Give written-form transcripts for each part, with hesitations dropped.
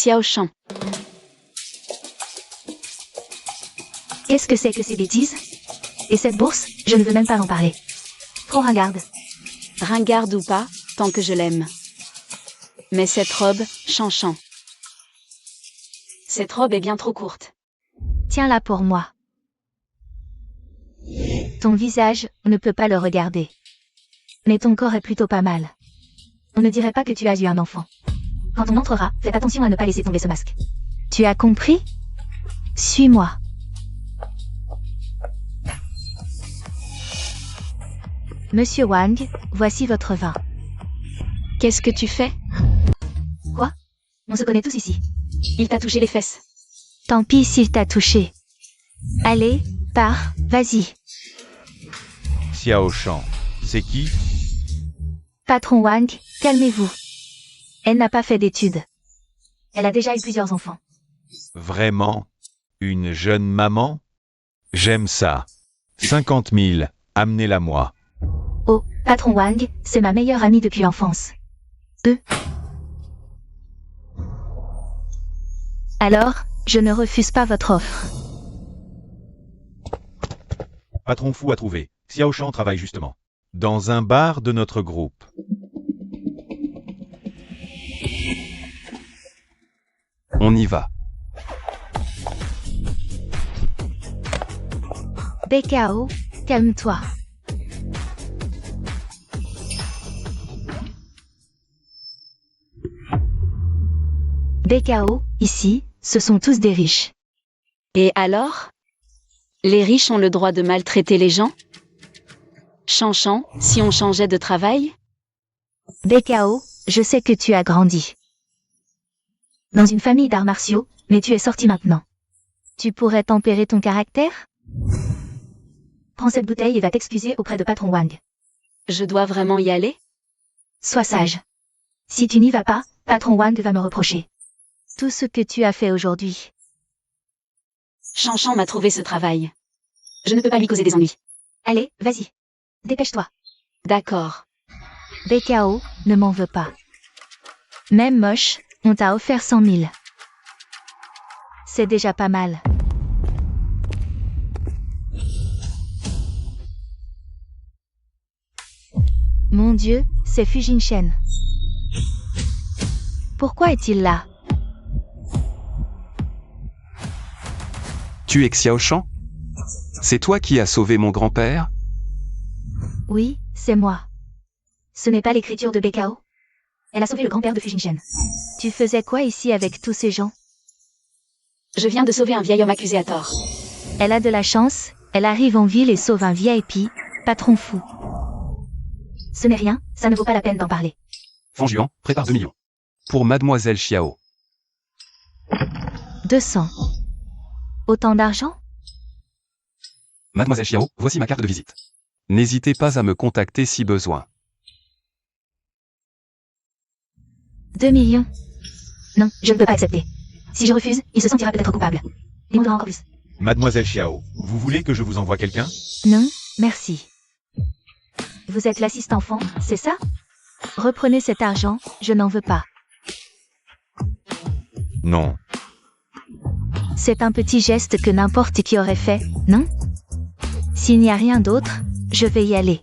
Xiao Shan. Qu'est-ce que c'est que ces bêtises? Et cette bourse, je ne veux même pas en parler. Trop ringarde. Ringarde ou pas, tant que je l'aime. Mais cette robe, Shan. Cette robe est bien trop courte. Tiens-la pour moi. Ton visage, on ne peut pas le regarder. Mais ton corps est plutôt pas mal. On ne dirait pas que tu as eu un enfant. Quand on entrera, faites attention à ne pas laisser tomber ce masque. Tu as compris? Suis-moi. Monsieur Wang, voici votre vin. Qu'est-ce que tu fais? Quoi? On se connaît tous ici. Il t'a touché les fesses. Tant pis s'il t'a touché. Allez, pars, vas-y. Xiao Shan. C'est qui? Patron Wang, calmez-vous. Elle n'a pas fait d'études. Elle a déjà eu plusieurs enfants. Vraiment? Une jeune maman? J'aime ça. 50 000, amenez-la-moi. Oh, patron Wang, c'est ma meilleure amie depuis l'enfance. Alors, je ne refuse pas votre offre. Patron fou à trouver. Xiao Shan travaille justement dans un bar de notre groupe. On y va. BKO, calme-toi. BKO, ici, ce sont tous des riches. Et alors? Les riches ont le droit de maltraiter les gens? Shan, si on changeait de travail? BKO, je sais que tu as grandi dans une famille d'arts martiaux, mais tu es sorti maintenant. Tu pourrais tempérer ton caractère? Prends cette bouteille et va t'excuser auprès de patron Wang. Je dois vraiment y aller? Sois sage. Si tu n'y vas pas, patron Wang va me reprocher tout ce que tu as fait aujourd'hui. Shan m'a trouvé ce travail. Je ne peux pas lui causer des ennuis. Allez, vas-y. Dépêche-toi. D'accord. BKO, ne m'en veux pas. Même moche, on t'a offert 100 000. C'est déjà pas mal. Mon Dieu, c'est Fujin Shen. Pourquoi est-il là? Tu es Xiao Shan? C'est toi qui as sauvé mon grand-père? Oui, c'est moi. Ce n'est pas l'écriture de BKO? Elle a sauvé le grand-père de Fujin Shen. Tu faisais quoi ici avec tous ces gens? Je viens de sauver un vieil homme accusé à tort. Elle a de la chance, elle arrive en ville et sauve un VIP, patron fou. Ce n'est rien, ça ne vaut pas la peine d'en parler. Fanjuan, prépare 2 millions. Pour Mademoiselle Xiao. 200. Autant d'argent? Mademoiselle Xiao, voici ma carte de visite. N'hésitez pas à me contacter si besoin. 2 millions. Non, je ne peux pas accepter. Si je refuse, il se sentira peut-être coupable. Il m'en donnera encore plus. Mademoiselle Xiao, vous voulez que je vous envoie quelqu'un? Non, merci. Vous êtes l'assistant enfant, c'est ça? Reprenez cet argent, je n'en veux pas. Non. C'est un petit geste que n'importe qui aurait fait, non? S'il n'y a rien d'autre, je vais y aller.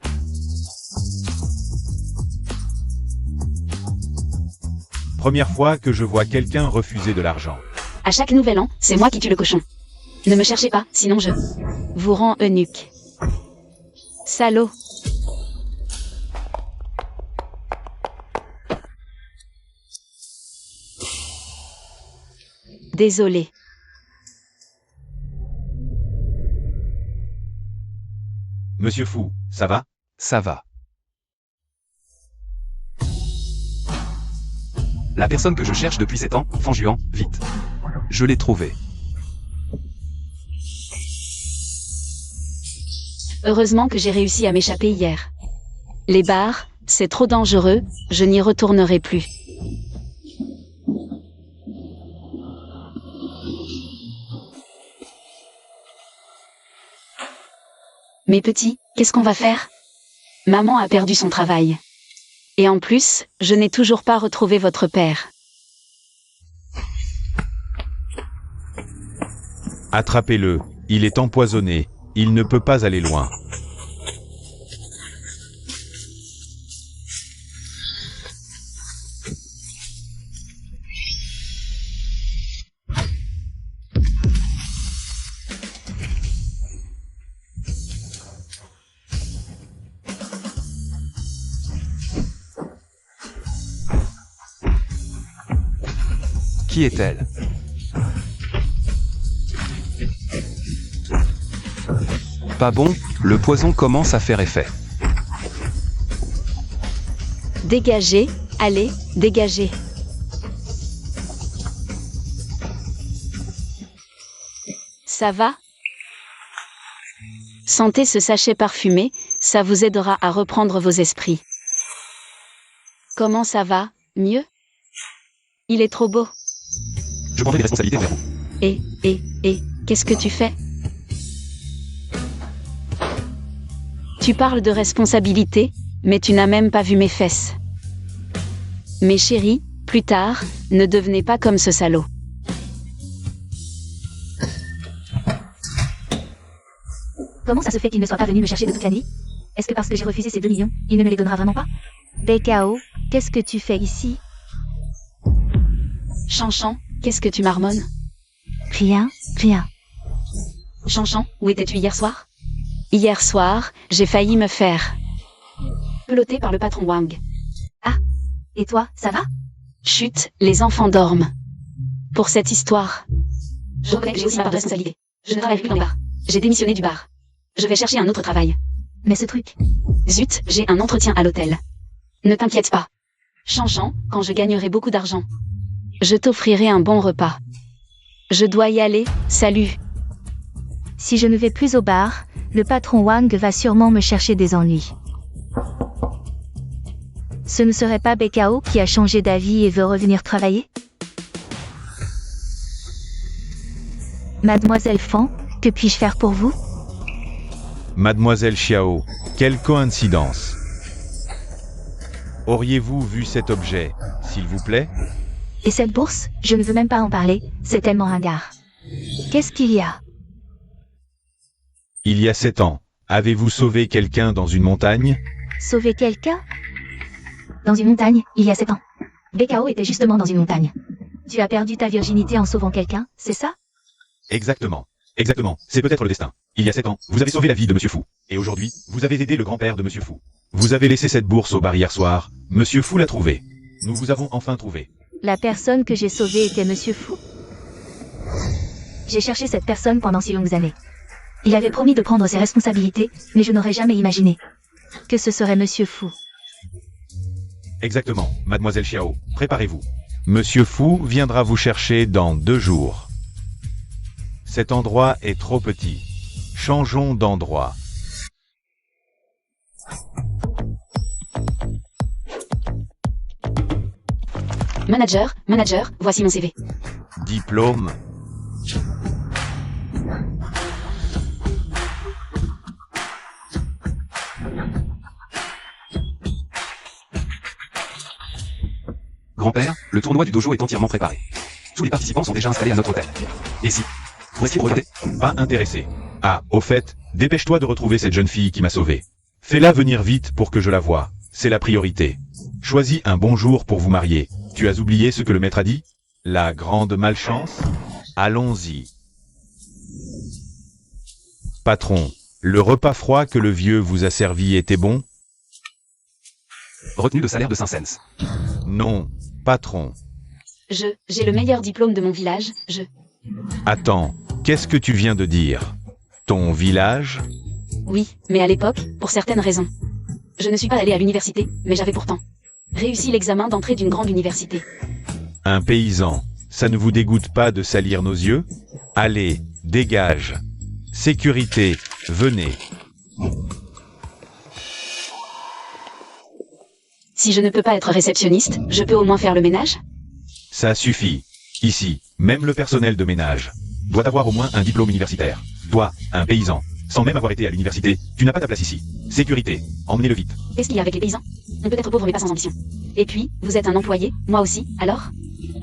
Première fois que je vois quelqu'un refuser de l'argent. À chaque nouvel an, c'est moi qui tue le cochon. Ne me cherchez pas, sinon je vous rends eunuque. Salaud. Désolé. Monsieur Fou, ça va? Ça va. La personne que je cherche depuis 7 ans, Fanjuan, vite. Je l'ai trouvée. Heureusement que j'ai réussi à m'échapper hier. Les bars, c'est trop dangereux, je n'y retournerai plus. Mes petits, qu'est-ce qu'on va faire? Maman a perdu son travail. Et en plus, je n'ai toujours pas retrouvé votre père. Attrapez-le, il est empoisonné, il ne peut pas aller loin. Qui est-elle? Pas bon, le poison commence à faire effet. Dégagez, allez, dégagez. Ça va? Sentez ce sachet parfumé, ça vous aidera à reprendre vos esprits. Comment ça va? Mieux? Il est trop beau. Je prendrai des responsabilités envers vous. Qu'est-ce que tu fais? Tu parles de responsabilité, mais tu n'as même pas vu mes fesses. Mais chérie, plus tard, ne devenez pas comme ce salaud. Comment ça se fait qu'il ne soit pas venu me chercher de toute la nuit? Est-ce que parce que j'ai refusé ces 2 millions, il ne me les donnera vraiment pas? BKO, qu'est-ce que tu fais ici? Chanchan, qu'est-ce que tu marmonnes? Rien, rien. Chanchan, où étais-tu hier soir? Hier soir, j'ai failli me faire peloter par le patron Wang. Ah, et toi, ça va? Chut, les enfants dorment. Pour cette histoire, je reconnais que j'ai aussi ma part de responsabilité. Je ne travaille plus dans les bars. J'ai démissionné du bar. Je vais chercher un autre travail. Mais ce truc... Zut, j'ai un entretien à l'hôtel. Ne t'inquiète pas. Chanchan, quand je gagnerai beaucoup d'argent, je t'offrirai un bon repas. Je dois y aller, salut. Si je ne vais plus au bar, le patron Wang va sûrement me chercher des ennuis. Ce ne serait pas BKO qui a changé d'avis et veut revenir travailler? Mademoiselle Fan, que puis-je faire pour vous? Mademoiselle Xiao, quelle coïncidence. Auriez-vous vu cet objet, s'il vous plaît? Et cette bourse, je ne veux même pas en parler, c'est tellement ringard. Qu'est-ce qu'il y a? Il y a 7 ans, avez-vous sauvé quelqu'un dans une montagne? Sauver quelqu'un? Dans une montagne, il y a 7 ans. BKO était justement dans une montagne. Tu as perdu ta virginité en sauvant quelqu'un, c'est ça? Exactement. Exactement, c'est peut-être le destin. Il y a 7 ans, vous avez sauvé la vie de Monsieur Fou. Et aujourd'hui, vous avez aidé le grand-père de Monsieur Fou. Vous avez laissé cette bourse au bar hier soir. Monsieur Fou l'a trouvée. Nous vous avons enfin trouvé. La personne que j'ai sauvée était Monsieur Fou? J'ai cherché cette personne pendant si longues années. Il avait promis de prendre ses responsabilités, mais je n'aurais jamais imaginé que ce serait Monsieur Fou. Exactement, Mademoiselle Xiao, préparez-vous. Monsieur Fou viendra vous chercher dans 2 jours. Cet endroit est trop petit. Changeons d'endroit. Manager, voici mon CV. Diplôme. Grand-père, le tournoi du dojo est entièrement préparé. Tous les participants sont déjà installés à notre hôtel. Et si vous restiez pour le thé? Pas intéressé. Ah, au fait, dépêche-toi de retrouver cette jeune fille qui m'a sauvé. Fais-la venir vite pour que je la voie. C'est la priorité. Choisis un bon jour pour vous marier. Tu as oublié ce que le maître a dit? La grande malchance? Allons-y. Patron, le repas froid que le vieux vous a servi était bon? Retenue de salaire de 5 cents. Non, patron. J'ai le meilleur diplôme de mon village, Attends, qu'est-ce que tu viens de dire? Ton village? Oui, mais à l'époque, pour certaines raisons. Je ne suis pas allé à l'université, mais j'avais pourtant réussi l'examen d'entrée d'une grande université. Un paysan, ça ne vous dégoûte pas de salir nos yeux? Allez, dégage. Sécurité, venez. Si je ne peux pas être réceptionniste, je peux au moins faire le ménage? Ça suffit. Ici, même le personnel de ménage doit avoir au moins un diplôme universitaire. Toi, un paysan, sans même avoir été à l'université, tu n'as pas ta place ici. Sécurité, emmenez-le vite. Qu'est-ce qu'il y a avec les paysans? On peut être pauvre mais pas sans ambition. Et puis, vous êtes un employé, moi aussi, alors?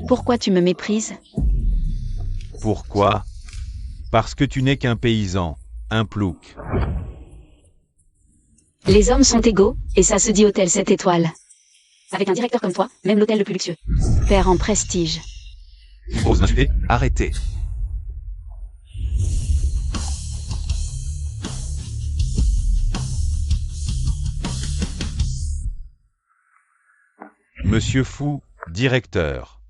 Pourquoi tu me méprises? Pourquoi? Parce que tu n'es qu'un paysan, un plouc. Les hommes sont égaux, et ça se dit hôtel 7 étoiles. Avec un directeur comme toi, même l'hôtel le plus luxueux perd en prestige. Ose m'insulter? Arrêtez. Monsieur Fou, directeur.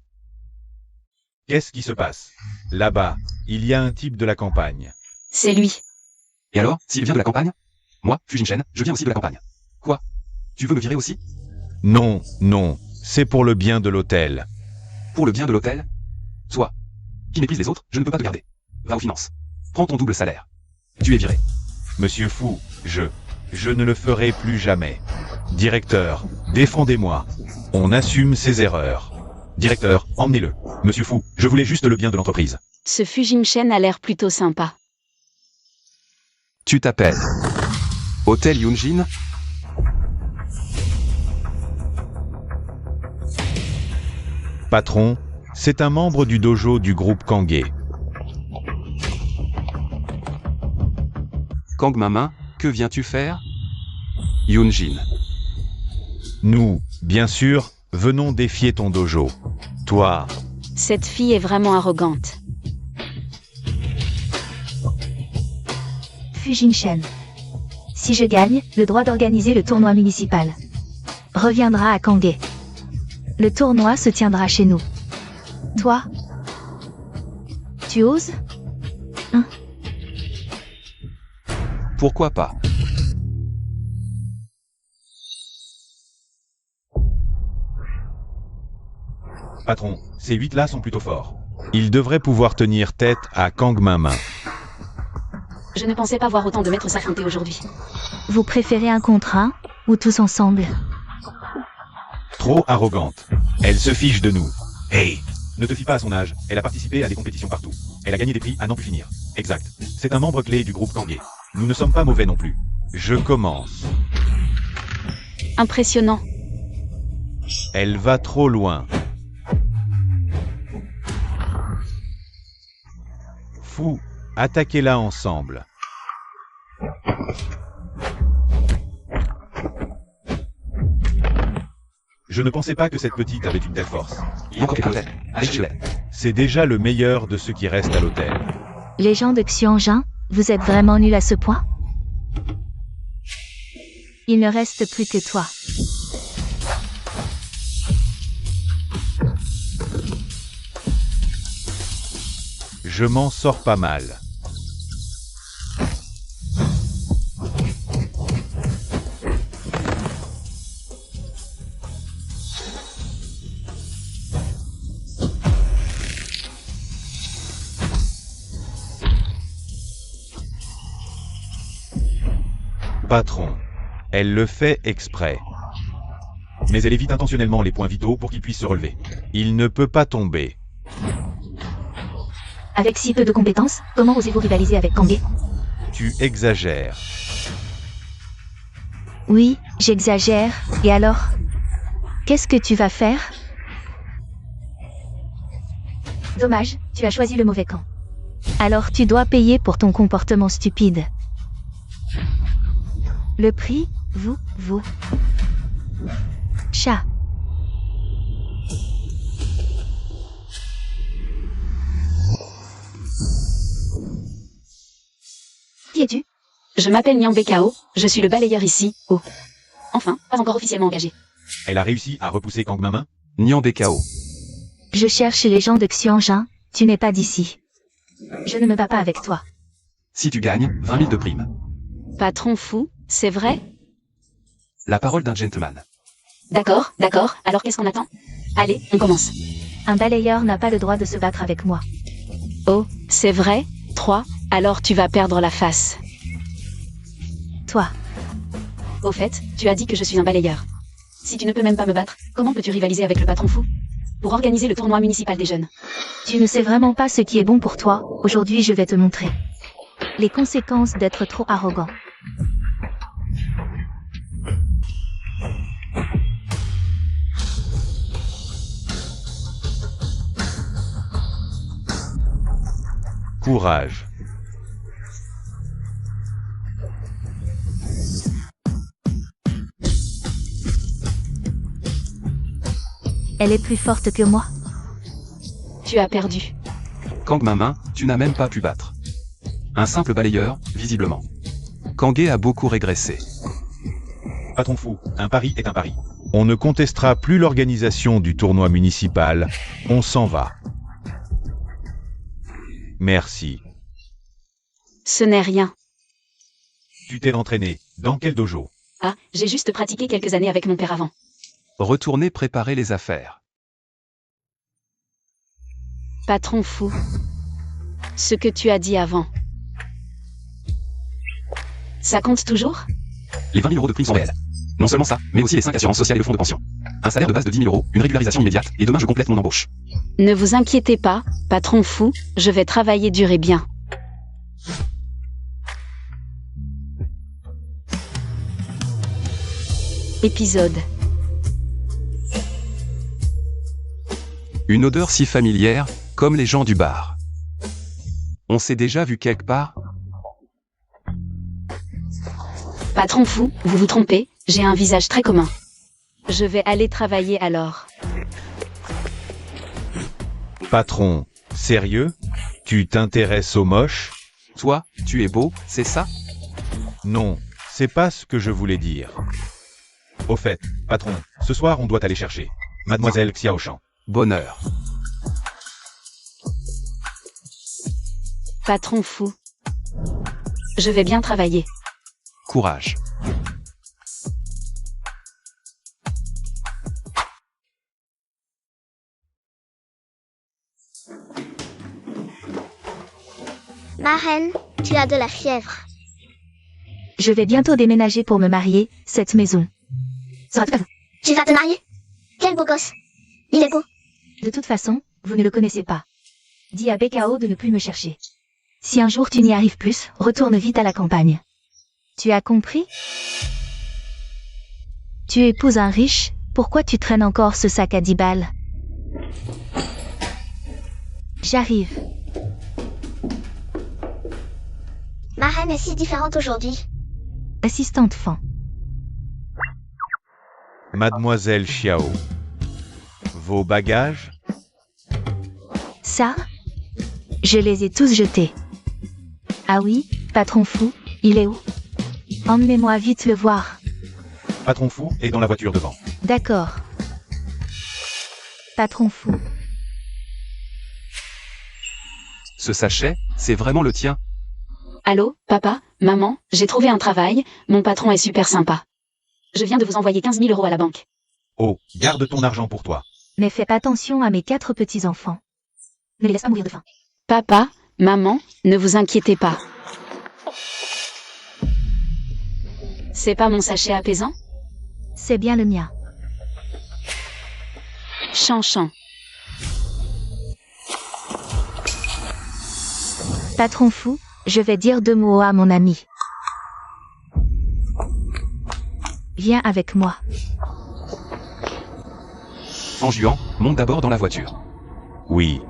Qu'est-ce qui se passe? Là-bas, il y a un type de la campagne. C'est lui. Et alors, s'il vient de la campagne? Moi, Fujin Shen, je viens aussi de la campagne. Quoi? Tu veux me virer aussi? Non, non, c'est pour le bien de l'hôtel. Pour le bien de l'hôtel? Toi, qui méprise les autres, je ne peux pas te garder. Va aux finances. Prends ton double salaire. Tu es viré. Monsieur Fou, je ne le ferai plus jamais. Directeur, défendez-moi. On assume ses erreurs. Directeur, emmenez-le. Monsieur Fou, je voulais juste le bien de l'entreprise. Ce Fujimchen a l'air plutôt sympa. Tu t'appelles Hôtel Yunjin? Patron, c'est un membre du dojo du groupe Kangé. Kang Mamin, que viens-tu faire? Yunjin. Nous, bien sûr, venons défier ton dojo. Toi, Cette fille est vraiment arrogante. Fujin Shen. Si je gagne, le droit d'organiser le tournoi municipal reviendra à Kangé. Le tournoi se tiendra chez nous. Toi, tu oses? Pourquoi pas? patron, ces 8-là sont plutôt forts. Ils devraient pouvoir tenir tête à Kang Mamin. Je ne pensais pas voir autant de maîtres s'affronter aujourd'hui. Vous préférez un contre un, ou tous ensemble? Trop arrogante. Elle se fiche de nous. Hey, ne te fie pas à son âge, elle a participé à des compétitions partout. Elle a gagné des prix à n'en plus finir. Exact. C'est un membre clé du groupe Kangé. Nous ne sommes pas mauvais non plus. Je commence. Impressionnant. Elle va trop loin. Fou, attaquez-la ensemble. Je ne pensais pas que cette petite avait une telle force. Il y a encore quelqu'un à l'hôtel. Allez, cherchez-le. C'est déjà le meilleur de ceux qui restent à l'hôtel. Les gens de Xianjin, vous êtes vraiment nuls à ce point? Il ne reste plus que toi. Je m'en sors pas mal. Patron. Elle le fait exprès. Mais elle évite intentionnellement les points vitaux pour qu'il puisse se relever. Il ne peut pas tomber. Avec si peu de compétences, comment osez-vous rivaliser avec Kangé? Tu exagères. Oui, j'exagère, et alors? Qu'est-ce que tu vas faire? Dommage, tu as choisi le mauvais camp. Alors tu dois payer pour ton comportement stupide. Le prix, vous. Chat. Qui es-tu? Je m'appelle Niang Bekao, je suis le balayeur ici, oh. Enfin, pas encore officiellement engagé. Elle a réussi à repousser Kang Mamin. Niang Bekao. Je cherche les gens de Xianjin, tu n'es pas d'ici. Je ne me bats pas avec toi. Si tu gagnes, 20 000 de prime. Patron fou, c'est vrai? La parole d'un gentleman. D'accord, alors qu'est-ce qu'on attend? Allez, on commence. Un balayeur n'a pas le droit de se battre avec moi. Oh, c'est vrai? 3, alors tu vas perdre la face. Toi. Au fait, tu as dit que je suis un balayeur. Si tu ne peux même pas me battre, comment peux-tu rivaliser avec le patron fou? Pour organiser le tournoi municipal des jeunes. Tu ne sais vraiment pas ce qui est bon pour toi, aujourd'hui je vais te montrer. Les conséquences d'être trop arrogant. Courage. Elle est plus forte que moi. Tu as perdu. Kang main, tu n'as même pas pu battre. Un simple balayeur, visiblement. Kangé a beaucoup régressé. Patron fou, un pari est un pari. On ne contestera plus l'organisation du tournoi municipal. On s'en va. Merci. Ce n'est rien. Tu t'es entraîné. Dans quel dojo? Ah, j'ai juste pratiqué quelques années avec mon père avant. Retournez préparer les affaires. Patron fou. Ce que tu as dit avant. Ça compte toujours? Les 20 000 euros de prime sont réels. Non seulement ça, mais aussi les 5 assurances sociales et le fonds de pension. Un salaire de base de 10 000 euros, une régularisation immédiate, et demain je complète mon embauche. Ne vous inquiétez pas, patron fou, je vais travailler dur et bien. Épisode. Une odeur si familière, comme les gens du bar. On s'est déjà vu quelque part? Patron fou, vous vous trompez, j'ai un visage très commun. Je vais aller travailler alors. Patron, sérieux? Tu t'intéresses aux moches? Toi, tu es beau, c'est ça? Non, c'est pas ce que je voulais dire. Au fait, patron, ce soir on doit aller chercher Mademoiselle Xiaoshan. Bonheur. Patron fou. Je vais bien travailler. Courage. Ma reine, tu as de la fièvre. Je vais bientôt déménager pour me marier, cette maison. Tu vas te marier? Quel beau gosse. Il est beau. De toute façon, vous ne le connaissez pas. Dis à Bekao de ne plus me chercher. Si un jour tu n'y arrives plus, retourne vite à la campagne. Tu as compris? Tu épouses un riche, pourquoi tu traînes encore ce sac à 10 balles? J'arrive. Ma reine est si différente aujourd'hui. Assistante fan. Mademoiselle Xiao. Vos bagages? Ça? Je les ai tous jetés. Ah oui, patron fou, il est où? Emmenez-moi vite le voir. Patron fou est dans la voiture devant. D'accord. Patron fou. Ce sachet, c'est vraiment le tien? Allô, papa, maman, j'ai trouvé un travail, mon patron est super sympa. Je viens de vous envoyer 15 000 euros à la banque. Oh, garde ton argent pour toi. Mais fais attention à mes 4 petits-enfants. Ne les laisse pas mourir de faim. Papa, maman, ne vous inquiétez pas. C'est pas mon sachet apaisant? C'est bien le mien. Chanchan. Patron fou, je vais dire 2 mots à mon ami. Viens avec moi. En juan, monte d'abord dans la voiture. Oui.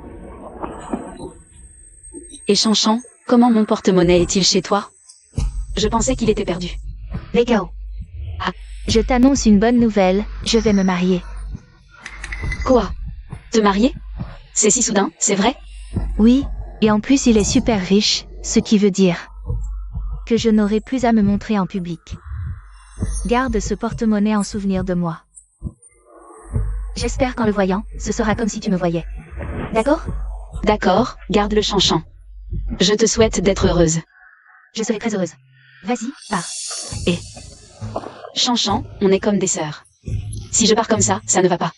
Et Chanchan, comment mon porte-monnaie est-il chez toi? Je pensais qu'il était perdu. Bekao. Ah. Je t'annonce une bonne nouvelle, je vais me marier. Quoi? Te marier? C'est si soudain, c'est vrai? Oui, et en plus il est super riche, ce qui veut dire que je n'aurai plus à me montrer en public. Garde ce porte-monnaie en souvenir de moi. J'espère qu'en le voyant, ce sera comme si tu me voyais. D'accord? D'accord, garde le Chanchan. Je te souhaite d'être heureuse. Je serai très heureuse. Vas-y, pars. Chanchan, on est comme des sœurs. Si je pars comme ça ne va pas.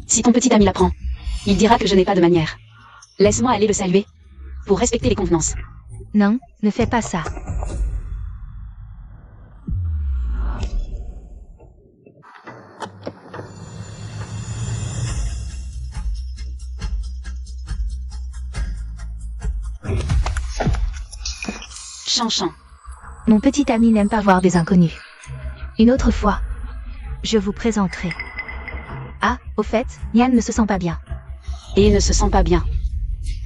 Si ton petit ami l'apprend, il dira que je n'ai pas de manière. Laisse-moi aller le saluer. Pour respecter les convenances. Non, ne fais pas ça. Chanchan. Mon petit ami n'aime pas voir des inconnus. Une autre fois, je vous présenterai. Ah, au fait, Nian ne se sent pas bien. Et il ne se sent pas bien.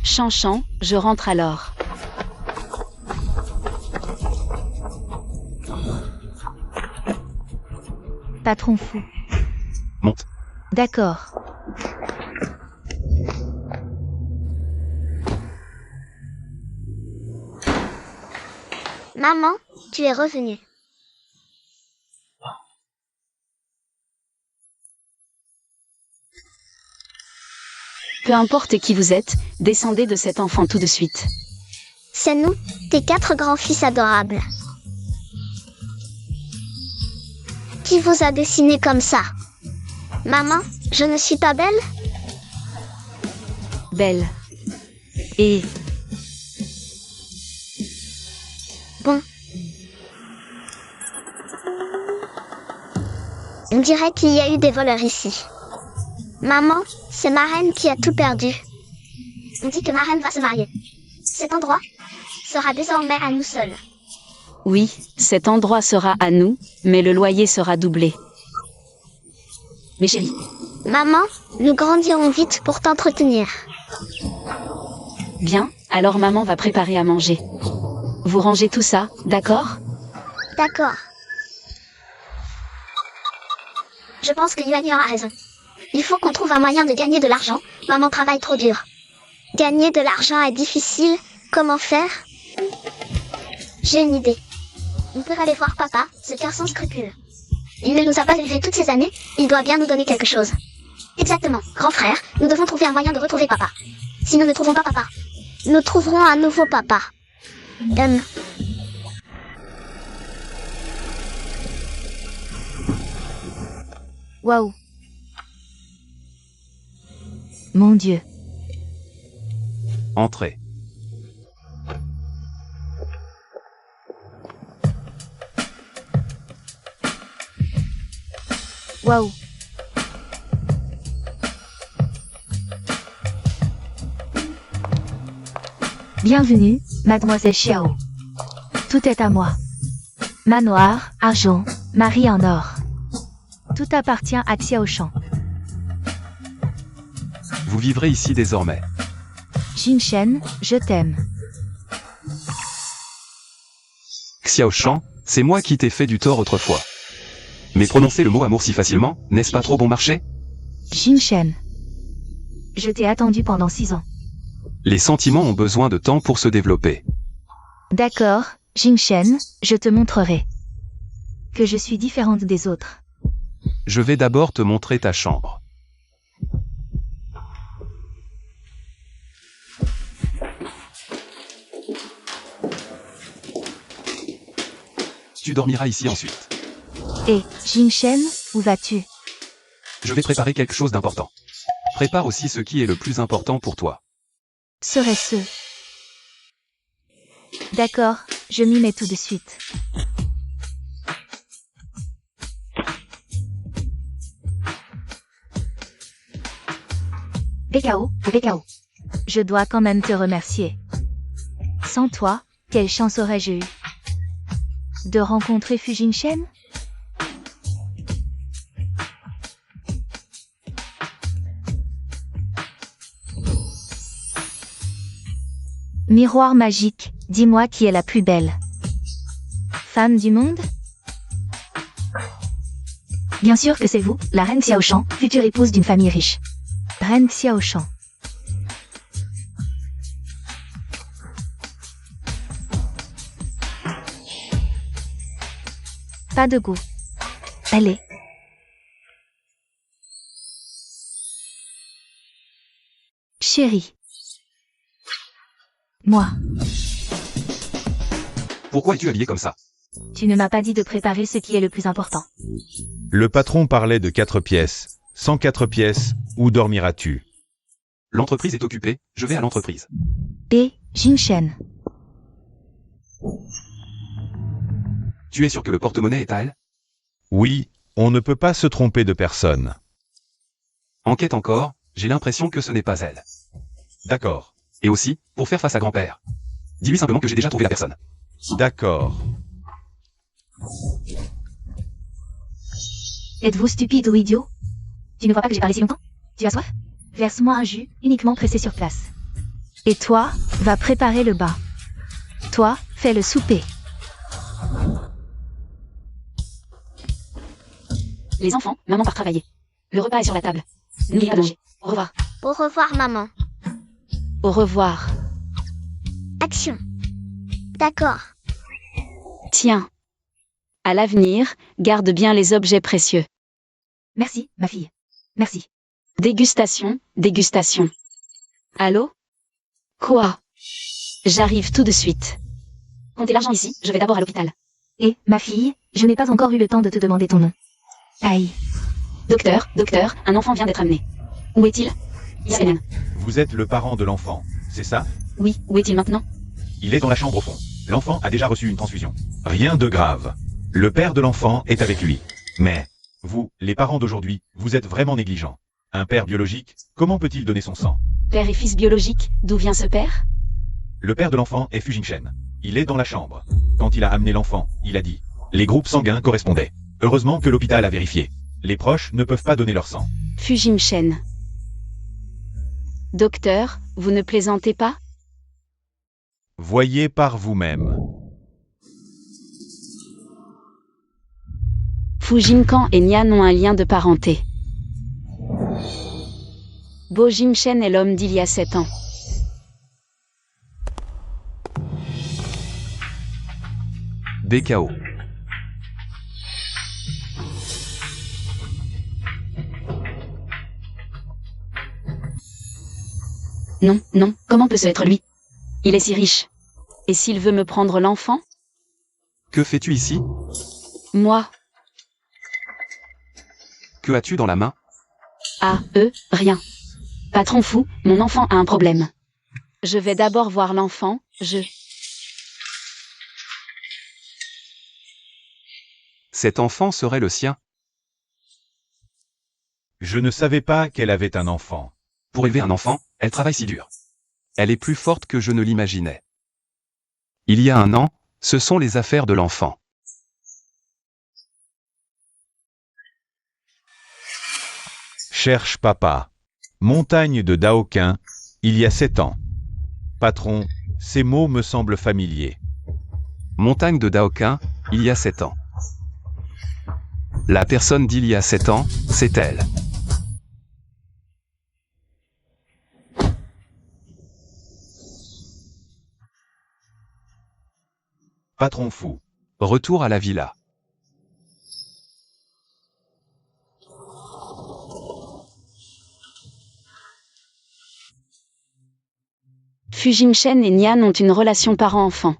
Chanchan, je rentre alors. Patron fou. Monte. D'accord. Maman, tu es revenue. Peu importe qui vous êtes, descendez de cet enfant tout de suite. C'est nous, tes 4 grands-fils adorables. Qui vous a dessiné comme ça? Maman, je ne suis pas belle? Belle. Et Bon. On dirait qu'il y a eu des voleurs ici. Maman, c'est ma reine qui a tout perdu. On dit que ma reine va se marier. Cet endroit sera désormais à nous seuls. oui, cet endroit sera à nous, mais le loyer sera doublé. Mes chéris, Maman, nous grandirons vite pour t'entretenir. bien, alors maman va préparer à manger. Vous rangez tout ça, d'accord? D'accord. Je pense que Yuan a raison. Il faut qu'on trouve un moyen de gagner de l'argent. Maman travaille trop dur. Gagner de l'argent est difficile. Comment faire? J'ai une idée. On peut aller voir papa, ce cœur sans scrupules. Il ne nous a pas élevés toutes ces années, il doit bien nous donner quelque chose. Exactement, grand frère, nous devons trouver un moyen de retrouver papa. Si nous ne trouvons pas papa, nous trouverons un nouveau papa. Waouh. Mon Dieu. Entrez. Waouh. Bienvenue, mademoiselle Xiao. Tout est à moi. Manoir, argent, mari en or. Tout appartient à Xiao Shan. Vous vivrez ici désormais. Jinshen, je t'aime. Xiao Shan, c'est moi qui t'ai fait du tort autrefois. Mais prononcer le mot amour si facilement, n'est-ce pas trop bon marché? Jinshen. Je t'ai attendu pendant 6 ans. Les sentiments ont besoin de temps pour se développer. D'accord, Jinshen, je te montrerai que je suis différente des autres. Je vais d'abord te montrer ta chambre. Tu dormiras ici ensuite. Et, Jinshen, où vas-tu? Je vais préparer quelque chose d'important. Prépare aussi ce qui est le plus important pour toi. Serait-ce? D'accord, je m'y mets tout de suite. BKO, BKO. Je dois quand même te remercier. Sans toi, quelle chance aurais-je eu de rencontrer Fu Jinshen? Miroir magique, dis-moi qui est la plus belle femme du monde? Bien sûr que c'est vous, la reine Xiao Shan, future épouse d'une famille riche. Reine Xiao Shan. Pas de goût. Allez. Chérie. Moi. Pourquoi es-tu habillé comme ça? Tu ne m'as pas dit de préparer ce qui est le plus important. Le patron parlait de 4 pièces. Sans 4 pièces, où dormiras-tu? L'entreprise est occupée, je vais à l'entreprise. Et, Jinshen. Tu es sûr que le porte-monnaie est à elle? Oui, on ne peut pas se tromper de personne. Enquête encore, j'ai l'impression que ce n'est pas elle. D'accord. Et aussi, pour faire face à grand-père. Dis-lui simplement que j'ai déjà trouvé la personne. D'accord. Êtes-vous stupide ou idiot? Tu ne vois pas que j'ai parlé si longtemps? Tu as soif? Verse-moi un jus, uniquement pressé sur place. Et toi, va préparer le bas. Toi, fais le souper. les enfants, maman part travailler. Le repas est sur la table. N'oubliez pas de manger. Au revoir. Au revoir, maman. Au revoir. Action. D'accord. Tiens. À l'avenir, garde bien les objets précieux. Merci, ma fille. Merci. Dégustation, dégustation. Allô? Quoi? J'arrive tout de suite. Comptez l'argent ici, je vais d'abord à l'hôpital. Et, ma fille, je n'ai pas encore eu le temps de te demander ton nom. Aïe. Docteur, un enfant vient d'être amené. Où est-il? Yasenan. Vous êtes le parent de l'enfant, c'est ça? Oui, où est-il maintenant? Il est dans la chambre au fond. L'enfant a déjà reçu une transfusion. Rien de grave. Le père de l'enfant est avec lui. Mais, vous, les parents d'aujourd'hui, vous êtes vraiment négligents. Un père biologique, comment peut-il donner son sang? Père et fils biologiques, d'où vient ce père? Le père de l'enfant est Fu Jingchen. Il est dans la chambre. Quand il a amené l'enfant, il a dit. Les groupes sanguins correspondaient. Heureusement que l'hôpital a vérifié. Les proches ne peuvent pas donner leur sang. Fu Jingchen. Docteur, vous ne plaisantez pas? Voyez par vous-même. Fu Jingkan et Nian ont un lien de parenté. Bo Jingchen est l'homme d'il y a 7 ans. BKO. Non, comment peut ce être lui? Il est si riche. Et s'il veut me prendre l'enfant? Que fais-tu ici? Moi? Que as-tu dans la main? Rien. Patron fou, mon enfant a un problème. Je vais d'abord voir l'enfant, Cet enfant serait le sien. Je ne savais pas qu'elle avait un enfant. Pour élever un enfant, elle travaille si dur. Elle est plus forte que je ne l'imaginais. Il y a 1 an, ce sont les affaires de l'enfant. Cherche papa. Montagne de Daoquin, il y a 7 ans. Patron, ces mots me semblent familiers. Montagne de Daoquin, il y a 7 ans. La personne d'il y a 7 ans, c'est elle. Patron fou. Retour à la villa. Fu Jingchen et Nian ont une relation parent-enfant.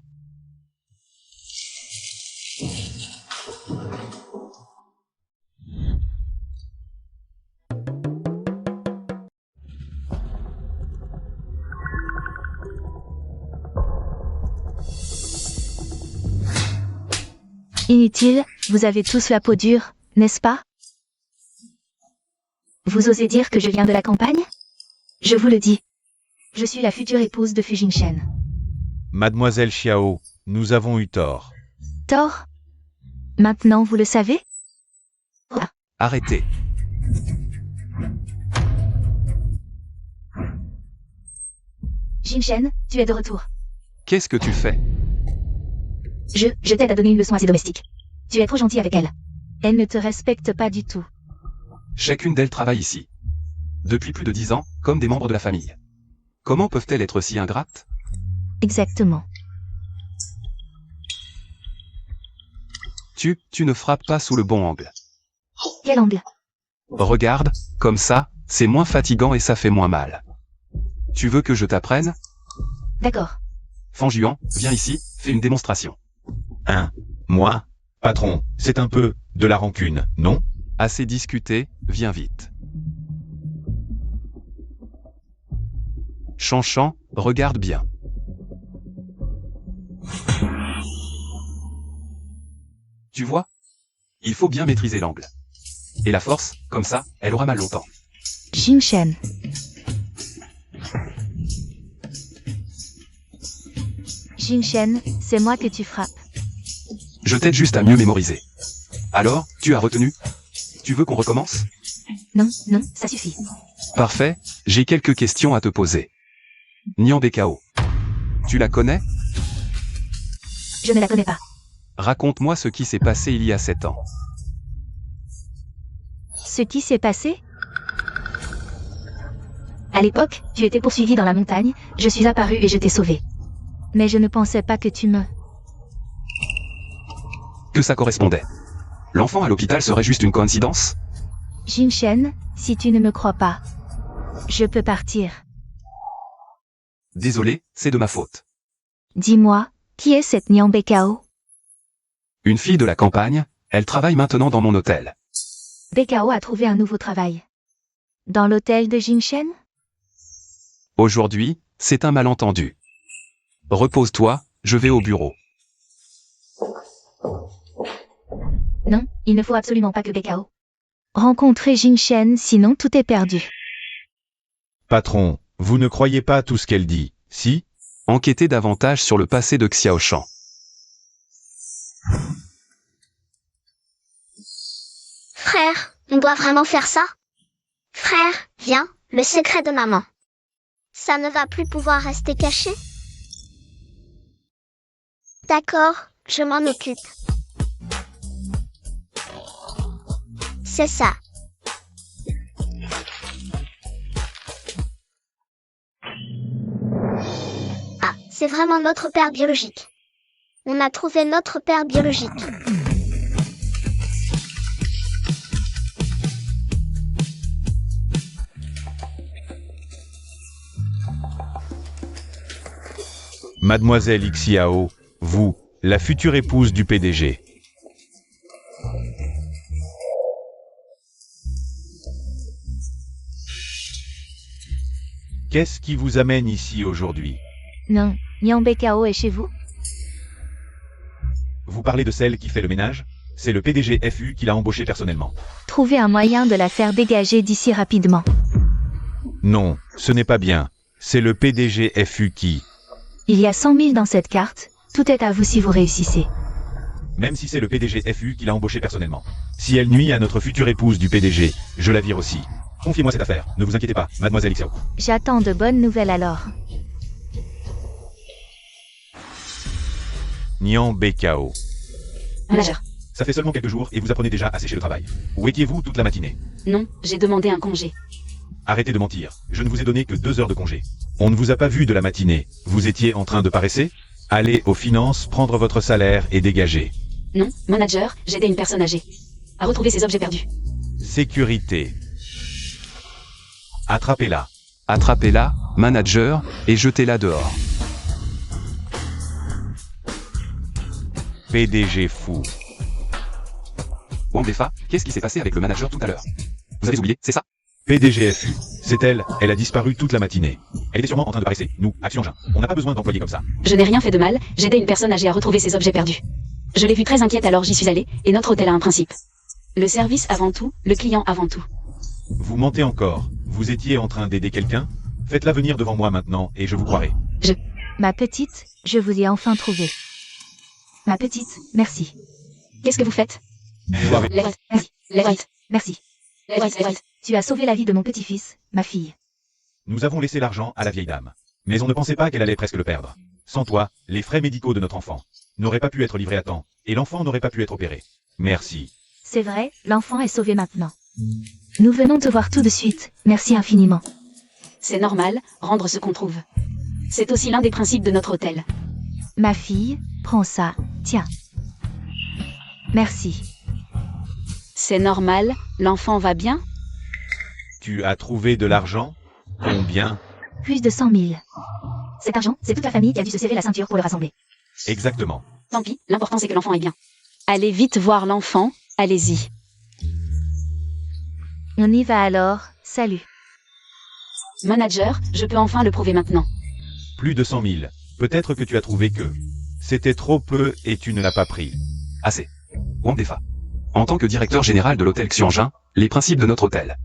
Inutile, vous avez tous la peau dure, n'est-ce pas? Vous osez dire que je viens de la campagne? Je vous le dis. Je suis la future épouse de Fu Jingchen. Mademoiselle Xiao, nous avons eu tort. Tort? Maintenant vous le savez? Arrêtez. Jingchen, tu es de retour. Qu'est-ce que tu fais? Je t'aide à donner une leçon à ces domestiques. Tu es trop gentil avec elle. Elle ne te respecte pas du tout. Chacune d'elles travaille ici. Depuis plus de 10 ans, comme des membres de la famille. Comment peuvent-elles être si ingrates? Exactement. Tu ne frappes pas sous le bon angle. Quel angle? Regarde, comme ça, c'est moins fatigant et ça fait moins mal. Tu veux que je t'apprenne? D'accord. Fanjuan, viens ici, fais une démonstration. Moi? Patron, c'est un peu de la rancune, non? Assez discuté, viens vite. Chanchan, regarde bien. Tu vois? Il faut bien maîtriser l'angle. Et la force, comme ça, elle aura mal longtemps. Jingchen. Jingchen, c'est moi que tu frappes. Je t'aide juste à mieux mémoriser. Alors, tu as retenu? Tu veux qu'on recommence? Non, ça suffit. Parfait, j'ai quelques questions à te poser. Nian BKO. Tu la connais? Je ne la connais pas. Raconte-moi ce qui s'est passé il y a 7 ans. Ce qui s'est passé? À l'époque, tu étais poursuivi dans la montagne, je suis apparu et je t'ai sauvé. Mais je ne pensais pas que tu me... que ça correspondait. L'enfant à l'hôpital serait juste une coïncidence? Jinshen, si tu ne me crois pas, je peux partir. Désolé, c'est de ma faute. Dis-moi, qui est cette Nian Bekao? Une fille de la campagne, elle travaille maintenant dans mon hôtel. Bekao a trouvé un nouveau travail. Dans l'hôtel de Jinshen? Aujourd'hui, c'est un malentendu. Repose-toi, je vais au bureau. Non, il ne faut absolument pas que Bekao rencontre Jinshen, sinon tout est perdu. Patron, vous ne croyez pas tout ce qu'elle dit, si? Enquêter davantage sur le passé de Xiaoshan. Frère, on doit vraiment faire ça? Frère, viens, le secret de maman. Ça ne va plus pouvoir rester caché? D'accord, je m'en occupe. C'est ça. Ah, c'est vraiment notre père biologique. On a trouvé notre père biologique. Mademoiselle Xiao, vous, la future épouse du PDG. Qu'est-ce qui vous amène ici aujourd'hui? Non, Nian Bekao est chez vous? Vous parlez de celle qui fait le ménage? C'est le PDG FU qui l'a embauchée personnellement. Trouvez un moyen de la faire dégager d'ici rapidement. Non, ce n'est pas bien. C'est le PDG FU qui... Il y a 100 000 dans cette carte, tout est à vous si vous réussissez. Même si c'est le PDG FU qui l'a embauchée personnellement. Si elle nuit à notre future épouse du PDG, je la vire aussi. Confiez-moi cette affaire, ne vous inquiétez pas, mademoiselle Xiao. J'attends de bonnes nouvelles alors. Nian Bekao. Manager. Ça fait seulement quelques jours et vous apprenez déjà à sécher le travail. Où étiez-vous toute la matinée? Non, j'ai demandé un congé. Arrêtez de mentir, je ne vous ai donné que 2 heures de congé. On ne vous a pas vu de la matinée, vous étiez en train de paresser? Allez aux finances, prendre votre salaire et dégager. Non, manager, j'aidais une personne âgée à retrouver ses objets perdus. Sécurité. Attrapez-la. Attrapez-la, manager, et jetez-la dehors. PDG fou. Wandefa, qu'est-ce qui s'est passé avec le manager tout à l'heure? Vous avez oublié, c'est ça? PDG FU. C'est elle, elle a disparu toute la matinée. Elle était sûrement en train de paresser. Nous, Action Engin, on n'a pas besoin d'employer comme ça. Je n'ai rien fait de mal, j'aidais une personne âgée à retrouver ses objets perdus. Je l'ai vue très inquiète alors j'y suis allée, et notre hôtel a un principe. Le service avant tout, le client avant tout. Vous mentez encore. Vous étiez en train d'aider quelqu'un? Faites-la venir devant moi maintenant et je vous croirai. Ma petite, je vous ai enfin trouvé. Ma petite, merci. Qu'est-ce que vous faites? Vous avez- Lève-toi, merci. Lève-toi, Merci. lève-toi, lève-toi. Tu as sauvé la vie de mon petit-fils, ma fille. Nous avons laissé l'argent à la vieille dame. Mais on ne pensait pas qu'elle allait presque le perdre. Sans toi, les frais médicaux de notre enfant n'auraient pas pu être livrés à temps, et l'enfant n'aurait pas pu être opéré. Merci. C'est vrai, l'enfant est sauvé maintenant. Nous venons te voir tout de suite, merci infiniment. C'est normal, rendre ce qu'on trouve. C'est aussi l'un des principes de notre hôtel. Ma fille, prends ça, tiens. Merci. C'est normal, l'enfant va bien? Tu as trouvé de l'argent? Combien? Plus de 100 000. Cet argent, c'est toute la famille qui a dû se serrer la ceinture pour le rassembler. Exactement. Tant pis, l'important c'est que l'enfant est bien. Allez vite voir l'enfant, allez-y. On y va alors, salut. Manager, je peux enfin le prouver maintenant. Plus de 100 000. Peut-être que tu as trouvé que... C'était trop peu et tu ne l'as pas pris. Assez. Wandefa. En tant que directeur général de l'hôtel Xianjin, les principes de notre hôtel.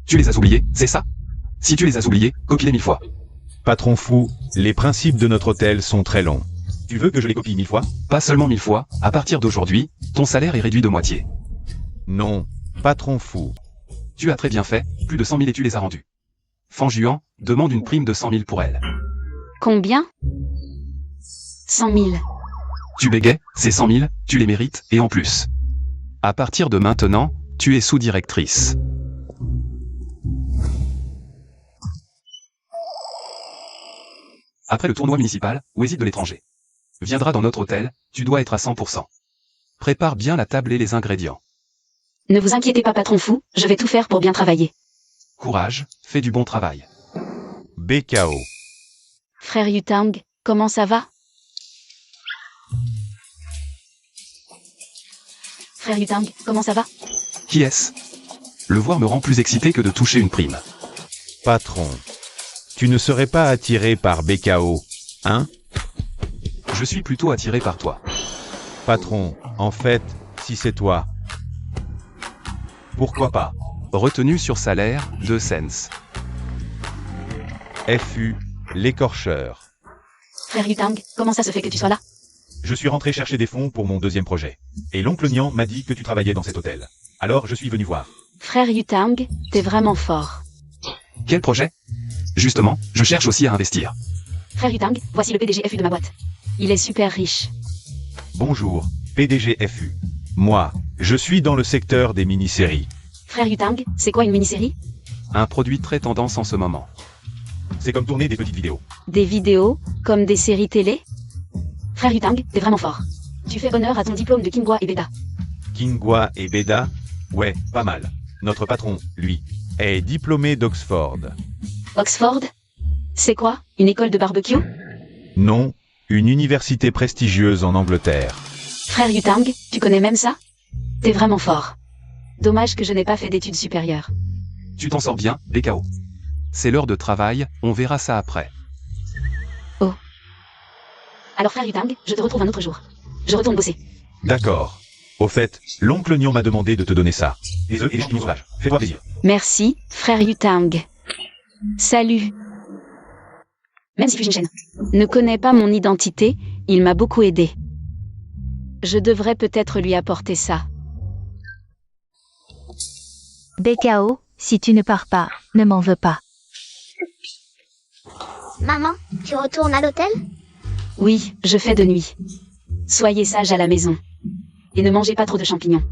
Tu les as oubliés, c'est ça? Si tu les as oubliés, copie-les 1000 fois. Patron fou, les principes de notre hôtel sont très longs. Tu veux que je les copie 1000 fois? Pas seulement 1000 fois, à partir d'aujourd'hui, ton salaire est réduit de moitié. Non, patron fou. Tu as très bien fait, plus de 100 000 et tu les as rendus. Fan Juan, demande une prime de 100 000 pour elle. Combien? 100 000. Tu bégais, c'est 100 000, tu les mérites, et en plus. À partir de maintenant, tu es sous-directrice. Après le tournoi municipal, Wéside de l'étranger viendra dans notre hôtel, tu dois être à 100%. Prépare bien la table et les ingrédients. Ne vous inquiétez pas, patron fou, je vais tout faire pour bien travailler. Courage, fais du bon travail. BKO. Frère Yutang, comment ça va? Frère Yutang, comment ça va? Qui est-ce? Le voir me rend plus excité que de toucher une prime. Patron. Tu ne serais pas attiré par BKO, hein? Je suis plutôt attiré par toi. Patron, en fait, si c'est toi. Pourquoi pas? Retenu sur salaire, 2 cents. FU, l'écorcheur. Frère Yutang, comment ça se fait que tu sois là? Je suis rentré chercher des fonds pour mon deuxième projet. Et l'oncle Nian m'a dit que tu travaillais dans cet hôtel. Alors je suis venu voir. Frère Yutang, t'es vraiment fort. Quel projet? Justement, je cherche aussi à investir. Frère Yutang, voici le PDG FU de ma boîte. Il est super riche. Bonjour, PDG FU. Moi, je suis dans le secteur des mini-séries. Frère Yutang, c'est quoi une mini-série? Un produit très tendance en ce moment. C'est comme tourner des petites vidéos. Des vidéos, comme des séries télé? Frère Yutang, t'es vraiment fort. Tu fais honneur à ton diplôme de Kingwa et Beda. Kingwa et Beda? Ouais, pas mal. Notre patron, lui, est diplômé d'Oxford. Oxford? C'est quoi? Une école de barbecue? Non, une université prestigieuse en Angleterre. Frère Yutang, tu connais même ça? T'es vraiment fort. Dommage que je n'ai pas fait d'études supérieures. Tu t'en sors bien, BKO. C'est l'heure de travail, on verra ça après. Alors frère Yutang, je te retrouve un autre jour. Je retourne bosser. D'accord. Au fait, l'oncle Nian m'a demandé de te donner ça. Des œufs et des champignons sauvages. Fais-toi plaisir. Merci, frère Yutang. Salut. Même si puis une chaîne ne connaît pas mon identité, il m'a beaucoup aidé. Je devrais peut-être lui apporter ça. BKO, si tu ne pars pas, ne m'en veux pas. Maman, tu retournes à l'hôtel? Oui, je fais de nuit. Soyez sage à la maison. Et ne mangez pas trop de champignons.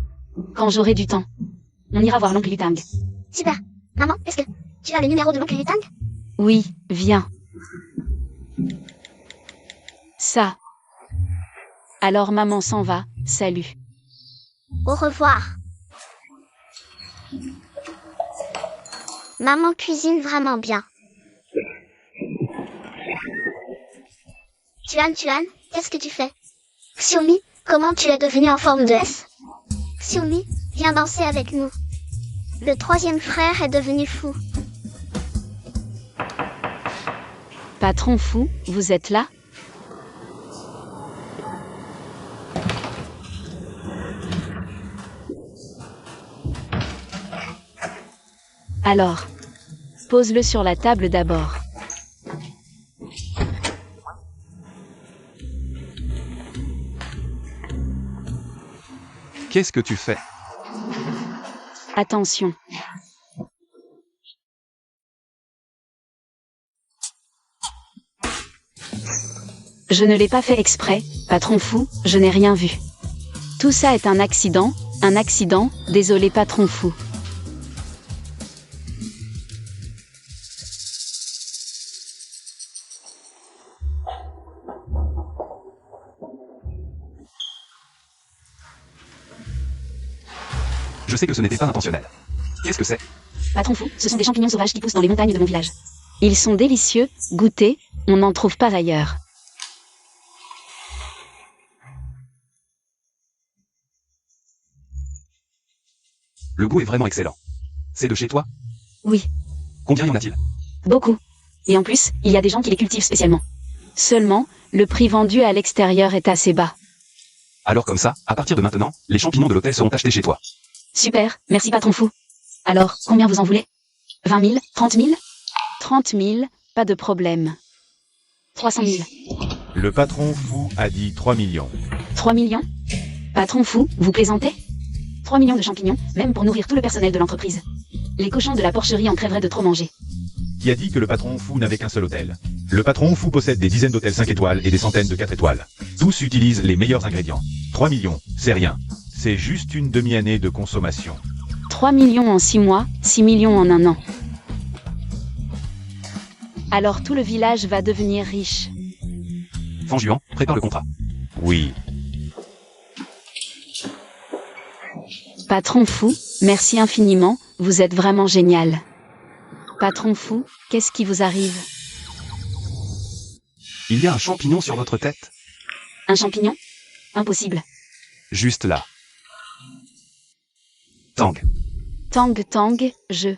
Quand j'aurai du temps, on ira voir l'oncle Yutang. Super. Maman, est-ce que tu as le numéro de l'oncle Yutang? Oui, viens. Ça. Alors maman s'en va, salut. Au revoir. Maman cuisine vraiment bien. Tuan, qu'est-ce que tu fais? Xiaomi, comment tu es devenue en forme de S? Xiaomi, viens danser avec nous. Le troisième frère est devenu fou. Patron fou, vous êtes là? Alors, pose-le sur la table d'abord. Qu'est-ce que tu fais? Attention. Je ne l'ai pas fait exprès, patron fou, je n'ai rien vu. Tout ça est un accident, désolé patron fou. Je sais que ce n'était pas intentionnel. Qu'est-ce que c'est? Patron fou, ce sont des champignons sauvages qui poussent dans les montagnes de mon village. Ils sont délicieux, goûtez, on n'en trouve pas ailleurs. Le goût est vraiment excellent. C'est de chez toi? Oui, Combien y en a-t-il? beaucoup. Et en plus, il y a des gens qui les cultivent spécialement. Seulement, le prix vendu à l'extérieur est assez bas. Alors comme ça, à partir de maintenant, les champignons de l'hôtel seront achetés chez toi. Super, merci patron fou. Alors, combien vous en voulez? 20 000? 30 000? 30 000, pas de problème. 300 000. Le patron fou a dit 3 millions. 3 millions? Patron fou, vous plaisantez? 3 millions de champignons, même pour nourrir tout le personnel de l'entreprise. Les cochons de la porcherie en crèveraient de trop manger. Qui a dit que le patron fou n'avait qu'un seul hôtel? Le patron fou possède des dizaines d'hôtels 5 étoiles et des centaines de 4 étoiles. Tous utilisent les meilleurs ingrédients. 3 millions, c'est rien. C'est juste une demi-année de consommation. 3 millions en 6 mois, 6 millions en un an. Alors tout le village va devenir riche. Fanjuan, prépare le contrat. Oui. Patron fou, merci infiniment, vous êtes vraiment génial. Patron fou, qu'est-ce qui vous arrive? Il y a un champignon sur votre tête? Un champignon? Impossible. Juste là. Tang. Tang, je...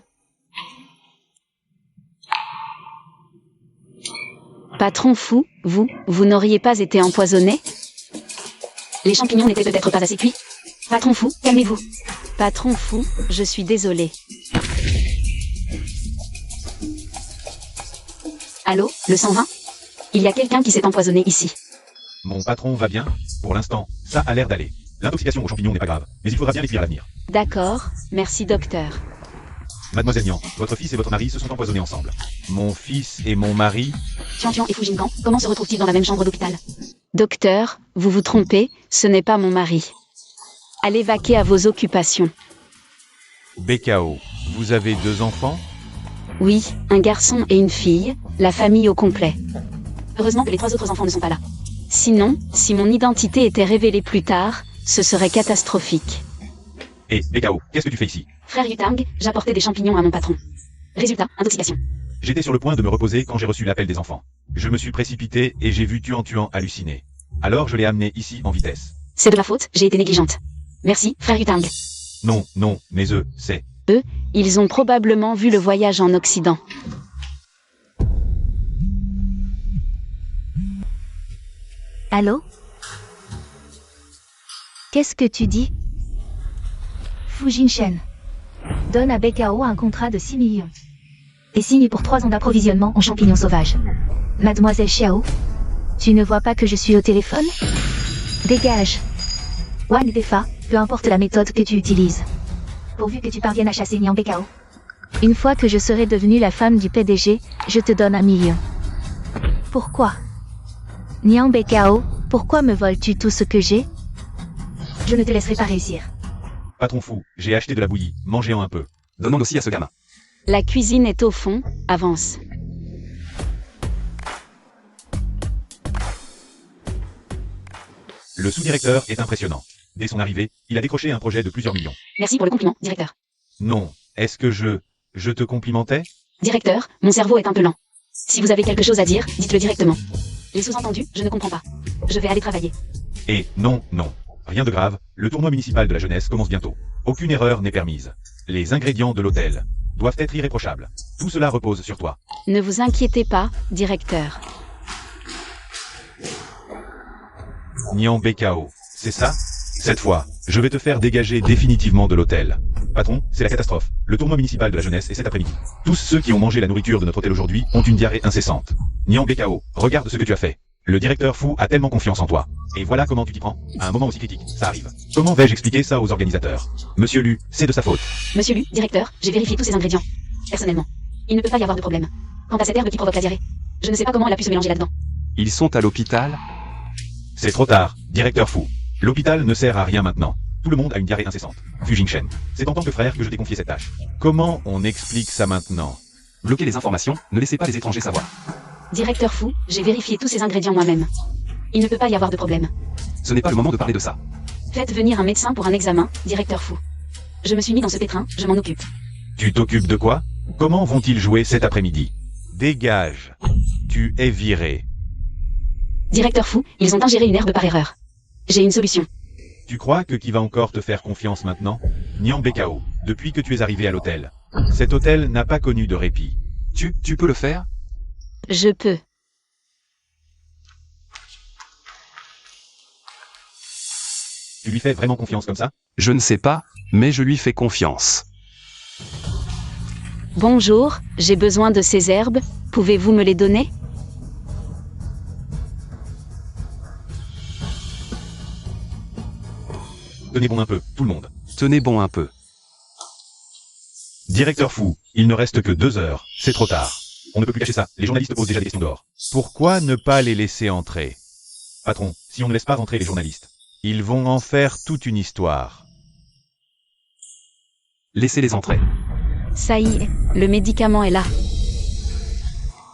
Patron fou, vous n'auriez pas été empoisonné? Les champignons n'étaient peut-être pas assez cuits? Patron fou, calmez-vous. Patron fou, je suis désolé. Allô, le 120? Il y a quelqu'un qui s'est empoisonné ici. Mon patron va bien? Pour l'instant, ça a l'air d'aller. L'intoxication aux champignons n'est pas grave, mais il faudra bien l'étudier à l'avenir. D'accord, merci docteur. Mademoiselle Nian, votre fils et votre mari se sont empoisonnés ensemble. Mon fils et mon mari? Tian et Fujinkan, comment se retrouvent-ils dans la même chambre d'hôpital? Docteur, vous vous trompez, ce n'est pas mon mari. Allez vaquer à vos occupations. BKO, vous avez 2 enfants? Oui, un garçon et une fille, la famille au complet. Heureusement que les 3 autres enfants ne sont pas là. Sinon, si mon identité était révélée plus tard, ce serait catastrophique. Et BKO, qu'est-ce que tu fais ici? Frère Yutang, j'apportais des champignons à mon patron. Résultat, intoxication. J'étais sur le point de me reposer quand j'ai reçu l'appel des enfants. Je me suis précipité et j'ai vu Tuan halluciner. Alors je l'ai amené ici en vitesse. C'est de ma faute, j'ai été négligente. Merci, frère Yutang. Non, mais c'est... Ils ont probablement vu le voyage en Occident. Allô? Qu'est-ce que tu dis? Fujinshen. Donne à BKO un contrat de 6 millions. Et signe pour 3 ans d'approvisionnement en champignons sauvages. Mademoiselle Xiao, tu ne vois pas que je suis au téléphone? Dégage. Wang Defa, peu importe la méthode que tu utilises. Pourvu que tu parviennes à chasser Nian BKO. Une fois que je serai devenue la femme du PDG, je te donne 1 million. Pourquoi? Nian BKO, pourquoi me voles-tu tout ce que j'ai? Je ne te laisserai pas réussir. Patron fou, j'ai acheté de la bouillie, mangez-en un peu. Donnons aussi à ce gamin. La cuisine est au fond, avance. Le sous-directeur est impressionnant. Dès son arrivée, il a décroché un projet de plusieurs millions. Merci pour le compliment, directeur. Non, est-ce que je te complimentais? Directeur, mon cerveau est un peu lent. Si vous avez quelque chose à dire, dites-le directement. Les sous-entendus, je ne comprends pas. Je vais aller travailler. Et non, rien de grave, le tournoi municipal de la jeunesse commence bientôt. Aucune erreur n'est permise. Les ingrédients de l'hôtel doivent être irréprochables. Tout cela repose sur toi. Ne vous inquiétez pas, directeur. Nian BKO, c'est ça? Cette fois, je vais te faire dégager définitivement de l'hôtel. Patron, c'est la catastrophe. Le tournoi municipal de la jeunesse est cet après-midi. Tous ceux qui ont mangé la nourriture de notre hôtel aujourd'hui ont une diarrhée incessante. Nian BKO, regarde ce que tu as fait. Le directeur fou a tellement confiance en toi. Et voilà comment tu t'y prends. À un moment aussi critique, ça arrive. Comment vais-je expliquer ça aux organisateurs? Monsieur Lu, c'est de sa faute. Monsieur Lu, directeur, j'ai vérifié tous ces ingrédients. Personnellement. Il ne peut pas y avoir de problème. Quant à cette herbe qui provoque la diarrhée, je ne sais pas comment elle a pu se mélanger là-dedans. Ils sont à l'hôpital? C'est trop tard, directeur fou. L'hôpital ne sert à rien maintenant. Tout le monde a une diarrhée incessante. Fujinshen, c'est en tant que frère que je t'ai confié cette tâche. Comment on explique ça maintenant? Bloquez les informations, ne laissez pas les étrangers savoir. Directeur fou, j'ai vérifié tous ces ingrédients moi-même. Il ne peut pas y avoir de problème. Ce n'est pas le moment de parler de ça. Faites venir un médecin pour un examen, directeur fou. Je me suis mis dans ce pétrin, je m'en occupe. Tu t'occupes de quoi? Comment vont-ils jouer cet après-midi? Dégage. Tu es viré. Directeur fou, ils ont ingéré une herbe par erreur. J'ai une solution. Tu crois que qui va encore te faire confiance maintenant? Nian BKO, depuis que tu es arrivé à l'hôtel. Cet hôtel n'a pas connu de répit. Tu peux le faire? Je peux. Tu lui fais vraiment confiance comme ça? Je ne sais pas, mais je lui fais confiance. Bonjour, j'ai besoin de ces herbes, pouvez-vous me les donner? Tenez bon un peu, tout le monde. Tenez bon un peu. Directeur fou, il ne reste que 2 heures, c'est trop tard. On ne peut plus cacher ça, les journalistes posent déjà des questions dehors. Pourquoi ne pas les laisser entrer? Patron, si on ne laisse pas entrer les journalistes, ils vont en faire toute une histoire. Laissez-les entrer. Ça y est, le médicament est là.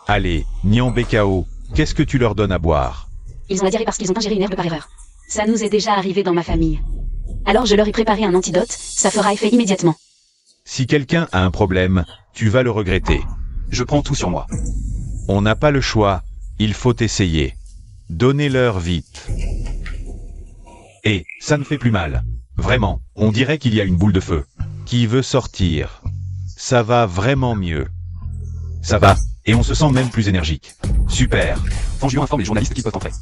Allez, Nian BKO, qu'est-ce que tu leur donnes à boire? Ils ont la diarrhée parce qu'ils ont ingéré une herbe par erreur. Ça nous est déjà arrivé dans ma famille. Alors je leur ai préparé un antidote, ça fera effet immédiatement. Si quelqu'un a un problème, tu vas le regretter. Je prends tout sur moi. On n'a pas le choix, il faut essayer. Donnez-leur vite. Et ça ne fait plus mal. Vraiment, on dirait qu'il y a une boule de feu. Qui veut sortir? Ça va vraiment mieux. Ça va, et on se sent même plus énergique. Super. Fangion informe les journalistes qui peuvent entrer.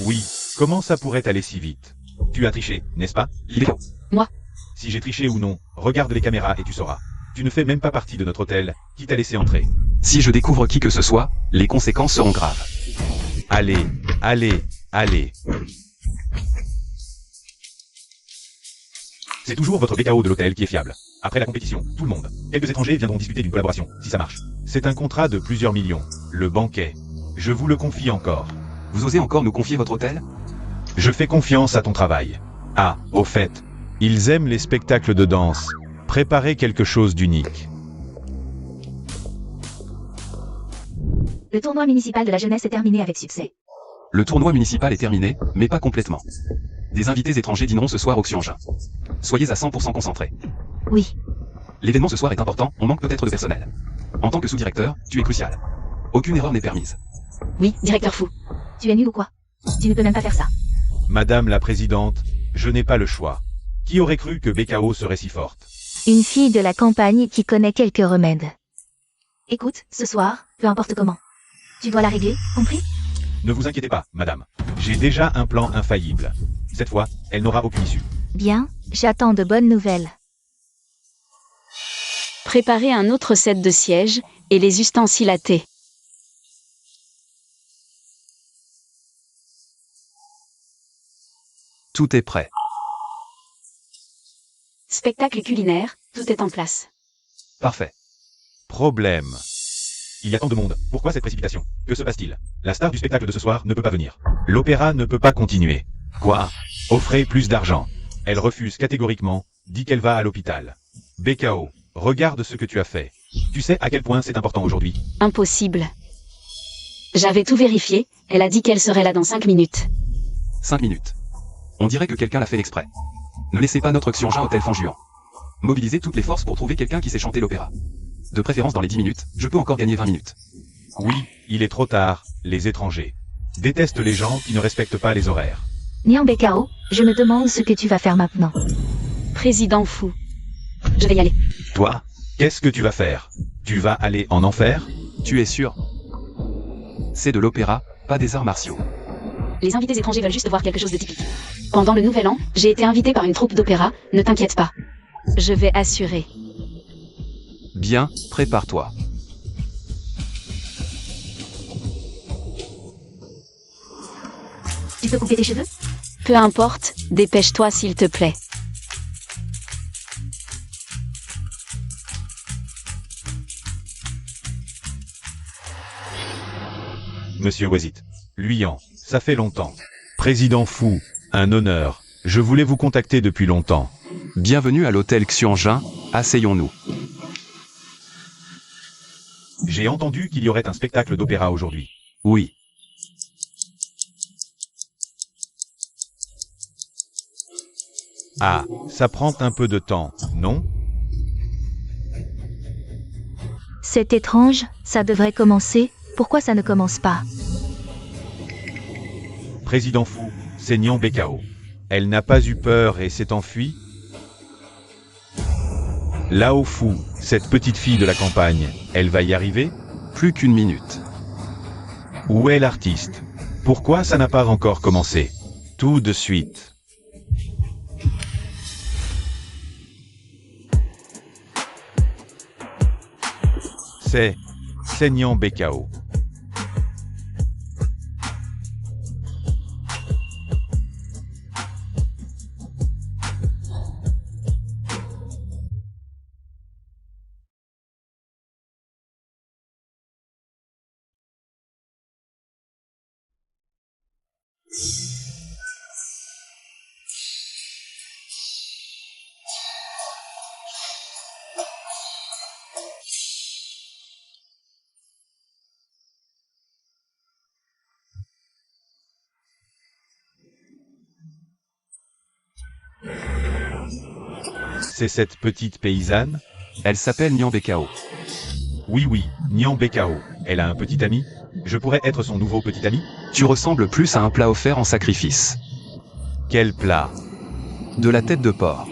Oui, comment ça pourrait aller si vite? Tu as triché, n'est-ce pas? Il est KO. Moi. Si j'ai triché ou non, regarde les caméras et tu sauras. Tu ne fais même pas partie de notre hôtel, qui t'a laissé entrer. Si je découvre qui que ce soit, les conséquences seront graves. Allez, allez, allez. C'est toujours votre BKO de l'hôtel qui est fiable. Après la compétition, tout le monde. Quelques étrangers viendront discuter d'une collaboration, si ça marche. C'est un contrat de plusieurs millions. Le banquet. Je vous le confie encore. Vous osez encore nous confier votre hôtel? Je fais confiance à ton travail. Ah, au fait, ils aiment les spectacles de danse. Préparez quelque chose d'unique. Le tournoi municipal de la jeunesse est terminé avec succès. Le tournoi municipal est terminé, mais pas complètement. Des invités étrangers dîneront ce soir au Xianjin. Soyez à 100% concentrés. Oui. L'événement ce soir est important, on manque peut-être de personnel. En tant que sous-directeur, tu es crucial. Aucune erreur n'est permise. Oui, directeur fou. Tu es nul ou quoi? Tu ne peux même pas faire ça. Madame la présidente, je n'ai pas le choix. Qui aurait cru que BKO serait si forte? Une fille de la campagne qui connaît quelques remèdes. Écoute, ce soir, peu importe comment. Tu dois la régler, compris? Ne vous inquiétez pas, madame. J'ai déjà un plan infaillible. Cette fois, elle n'aura aucune issue. Bien, j'attends de bonnes nouvelles. Préparez un autre set de sièges, et les ustensiles à thé. Tout est prêt. Spectacle culinaire, tout est en place. Parfait. Problème. Il y a tant de monde. Pourquoi cette précipitation? Que se passe-t-il? La star du spectacle de ce soir ne peut pas venir. L'opéra ne peut pas continuer. Quoi? Offrez plus d'argent. Elle refuse catégoriquement, dit qu'elle va à l'hôpital. BKO, regarde ce que tu as fait. Tu sais à quel point c'est important aujourd'hui. Impossible. J'avais tout vérifié, elle a dit qu'elle serait là dans 5 minutes. 5 minutes. On dirait que quelqu'un l'a fait exprès. Ne laissez pas notre Xianjin hôtel Fanjuan. Mobilisez toutes les forces pour trouver quelqu'un qui sait chanter l'opéra. De préférence dans les 10 minutes, je peux encore gagner 20 minutes. Oui, il est trop tard, les étrangers détestent les gens qui ne respectent pas les horaires. Nian Bekao, je me demande ce que tu vas faire maintenant. Président fou. Je vais y aller. Toi, qu'est-ce que tu vas faire? Tu vas aller en enfer? Tu es sûr? C'est de l'opéra, pas des arts martiaux. Les invités étrangers veulent juste voir quelque chose de typique. Pendant le Nouvel An, j'ai été invité par une troupe d'opéra, ne t'inquiète pas. Je vais assurer. Bien, prépare-toi. Tu peux couper tes cheveux? Peu importe, dépêche-toi s'il te plaît. Monsieur Wazit. Luyan, ça fait longtemps. Président fou, un honneur. Je voulais vous contacter depuis longtemps. Bienvenue à l'hôtel Xianjin, asseyons-nous. J'ai entendu qu'il y aurait un spectacle d'opéra aujourd'hui. Oui. Ah, ça prend un peu de temps, non? C'est étrange, ça devrait commencer, pourquoi ça ne commence pas? Président fou, c'est Nian Bekao. Elle n'a pas eu peur et s'est enfuie? Lao Fou, cette petite fille de la campagne, elle va y arriver? Plus qu'une minute. Où est l'artiste? Pourquoi ça n'a pas encore commencé? Tout de suite. C'est Nian Bekao. c'est cette petite paysanne? Elle s'appelle Nyan Bekao. Oui, Nyan Bekao. Elle a un petit ami? Je pourrais être son nouveau petit ami? Tu ressembles plus à un plat offert en sacrifice. Quel plat? De la tête de porc.